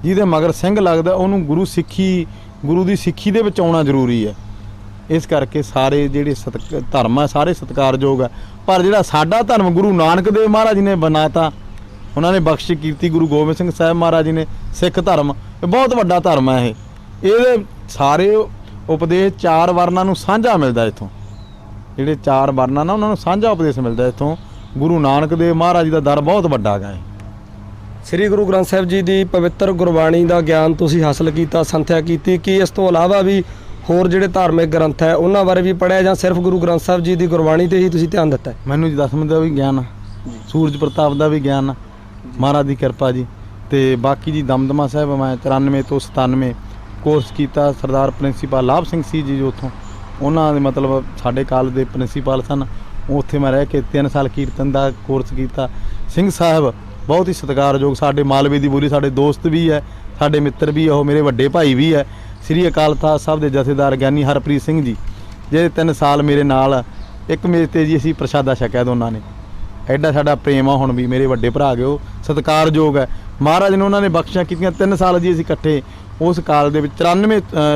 ਜਿਹਦੇ ਮਗਰ ਸਿੰਘ ਲੱਗਦਾ ਉਹਨੂੰ ਗੁਰੂ ਦੀ ਸਿੱਖੀ ਦੇ ਵਿੱਚ ਆਉਣਾ ਜ਼ਰੂਰੀ ਹੈ। ਇਸ ਕਰਕੇ ਸਾਰੇ ਜਿਹੜੇ ਧਰਮ ਆ ਸਾਰੇ ਸਤਿਕਾਰਯੋਗ ਆ, ਪਰ ਜਿਹੜਾ ਸਾਡਾ ਧਰਮ ਗੁਰੂ ਨਾਨਕ ਦੇਵ ਮਹਾਰਾਜ ਨੇ ਬਣਾਤਾ, ਉਹਨਾਂ ਨੇ ਬਖਸ਼ ਕੀਤੀ, ਗੁਰੂ ਗੋਬਿੰਦ ਸਿੰਘ ਸਾਹਿਬ ਮਹਾਰਾਜ ਜੀ ਨੇ ਸਿੱਖ ਧਰਮ, ਇਹ ਬਹੁਤ ਵੱਡਾ ਧਰਮ ਹੈ। ਇਹਦੇ ਸਾਰੇ ਉਪਦੇਸ਼ 4 ਵਰਨਾਂ ਨੂੰ ਸਾਂਝਾ ਮਿਲਦਾ ਇੱਥੋਂ। ਜਿਹੜੇ 4 ਵਰਨਾਂ ਨਾ ਉਹਨਾਂ ਨੂੰ ਸਾਂਝਾ ਉਪਦੇਸ਼ ਮਿਲਦਾ ਇੱਥੋਂ। ਗੁਰੂ ਨਾਨਕ ਦੇਵ ਮਹਾਰਾਜ ਜੀ ਦਾ ਦਰ ਬਹੁਤ ਵੱਡਾ ਹੈਗਾ। ਸ੍ਰੀ ਗੁਰੂ ਗ੍ਰੰਥ ਸਾਹਿਬ ਜੀ ਦੀ ਪਵਿੱਤਰ ਗੁਰਬਾਣੀ ਦਾ ਗਿਆਨ ਤੁਸੀਂ ਹਾਸਲ ਕੀਤਾ, ਸੰਥਿਆ ਕੀਤੀ, ਕਿ ਇਸ ਤੋਂ ਇਲਾਵਾ ਵੀ ਹੋਰ ਜਿਹੜੇ ਧਾਰਮਿਕ ਗ੍ਰੰਥ ਹੈ ਉਹਨਾਂ ਬਾਰੇ ਵੀ ਪੜ੍ਹਿਆ ਜਾਂ ਸਿਰਫ ਗੁਰੂ ਗ੍ਰੰਥ ਸਾਹਿਬ ਜੀ ਦੀ ਗੁਰਬਾਣੀ ਤੇ ਹੀ ਤੁਸੀਂ ਧਿਆਨ ਦਿੱਤਾ ਹੈ? ਮੈਨੂੰ ਜੀ ਦਸਮ ਦਾ ਵੀ ਗਿਆਨ ਆ, ਸੂਰਜ ਪ੍ਰਤਾਪ ਦਾ ਵੀ ਗਿਆਨ ਆ, ਮਹਾਰਾਜ ਦੀ ਕਿਰਪਾ ਜੀ। ਤੇ ਬਾਕੀ ਜੀ ਦਮਦਮਾ ਸਾਹਿਬ ਮੈਂ 93 ਤੋਂ 97 ਕੋਰਸ ਕੀਤਾ। ਸਰਦਾਰ ਪ੍ਰਿੰਸੀਪਲ ਲਾਭ ਸਿੰਘ ਸੀ ਜੀ ਉੱਥੋਂ, ਉਹਨਾਂ ਦੇ ਮਤਲਬ ਸਾਡੇ ਕਾਲਜ ਦੇ ਪ੍ਰਿੰਸੀਪਲ ਸਨ। ਉੱਥੇ ਮੈਂ ਰਹਿ ਕੇ 3 ਸਾਲ ਕੀਰਤਨ ਦਾ ਕੋਰਸ ਕੀਤਾ। ਸਿੰਘ ਸਾਹਿਬ ਬਹੁਤ ਹੀ ਸਤਿਕਾਰਯੋਗ, ਸਾਡੇ ਮਾਲਵੇ ਦੀ ਬੋਲੀ, ਸਾਡੇ ਦੋਸਤ ਵੀ ਹੈ, ਸਾਡੇ ਮਿੱਤਰ ਵੀ ਹੈ, ਉਹ ਮੇਰੇ ਵੱਡੇ ਭਾਈ ਵੀ ਹੈ। ਸ੍ਰੀ ਅਕਾਲ ਤਖ਼ਤ ਸਾਹਿਬ ਦੇ ਜਥੇਦਾਰ ਗਿਆਨੀ ਹਰਪ੍ਰੀਤ ਸਿੰਘ ਜੀ, ਜਿਹੜੇ 3 ਸਾਲ ਮੇਰੇ ਨਾਲ ਇੱਕ ਮੇਜ਼ 'ਤੇ ਜੀ ਅਸੀਂ ਪ੍ਰਸ਼ਾਦਾ ਛਕਿਆ ਦੋਨਾਂ ਨੇ। ਐਡਾ ਸਾਡਾ ਪ੍ਰੇਮ ਆ ਹੁਣ ਵੀ, ਮੇਰੇ ਵੱਡੇ ਭਰਾ ਗਏ, ਉਹ ਸਤਿਕਾਰਯੋਗ ਹੈ। ਮਹਾਰਾਜ ਨੇ ਉਹਨਾਂ ਨੇ ਬਖਸ਼ਿਸ਼ਾਂ ਕੀਤੀਆਂ। 3 ਸਾਲ ਜੀ ਅਸੀਂ ਇਕੱਠੇ ਉਸ ਕਾਲ ਦੇ ਵਿੱਚ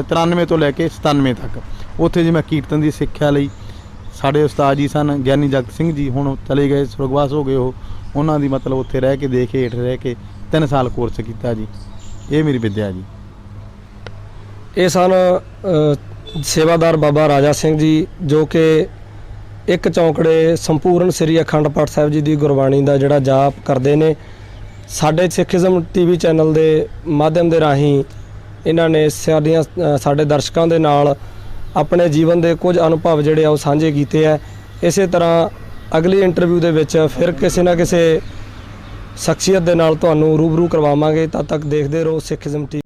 93 ਤੋਂ ਲੈ ਕੇ 97 ਤੱਕ ਉੱਥੇ ਜੀ ਮੈਂ ਕੀਰਤਨ ਦੀ ਸਿੱਖਿਆ ਲਈ। ਸਾਡੇ ਉਸਤਾਦ ਜੀ ਸਨ ਗਿਆਨੀ ਜਗਤ ਸਿੰਘ ਜੀ, ਹੁਣ ਚਲੇ ਗਏ, ਸੁਰਗਵਾਸ ਹੋ ਗਏ ਉਹ। ਉਹਨਾਂ ਦੀ ਮਤਲਬ ਉੱਥੇ ਰਹਿ ਕੇ ਦੇਖ ਹੇਠ ਰਹਿ ਕੇ 3 ਸਾਲ ਕੋਰਸ ਕੀਤਾ ਜੀ। ਇਹ ਮੇਰੀ ਵਿੱਦਿਆ ਜੀ। ਇਹ ਸਨ ਸੇਵਾਦਾਰ ਬਾਬਾ ਰਾਜਾ ਸਿੰਘ ਜੀ, ਜੋ ਕਿ ਇੱਕ ਚੌਂਕੜੇ ਸੰਪੂਰਨ ਸ੍ਰੀ ਅਖੰਡ ਪਾਠ ਸਾਹਿਬ ਜੀ ਦੀ ਗੁਰਬਾਣੀ ਦਾ ਜਿਹੜਾ ਜਾਪ ਕਰਦੇ ਨੇ। ਸਾਡੇ ਸਿੱਖੀਜ਼ਮ ਟੀਵੀ ਚੈਨਲ ਦੇ ਮਾਧਿਅਮ ਦੇ ਰਾਹੀਂ ਇਹਨਾਂ ਨੇ ਸਾਡੇ ਦਰਸ਼ਕਾਂ ਦੇ ਨਾਲ ਆਪਣੇ ਜੀਵਨ ਦੇ ਕੁਝ ਅਨੁਭਵ ਜਿਹੜੇ ਆ ਉਹ ਸਾਂਝੇ ਕੀਤੇ ਹੈ। ਇਸੇ ਤਰ੍ਹਾਂ ਅਗਲੀ ਇੰਟਰਵਿਊ ਦੇ ਵਿੱਚ ਫਿਰ ਕਿਸੇ ਨਾ ਕਿਸੇ ਸ਼ਖਸੀਅਤ ਦੇ ਨਾਲ ਤੁਹਾਨੂੰ ਰੂਬਰੂ ਕਰਵਾਵਾਂਗੇ। ਤਦ ਤੱਕ ਦੇਖਦੇ ਰਹੋ ਸਿੱਖੀਜ਼ਮ ਟੀਵੀ।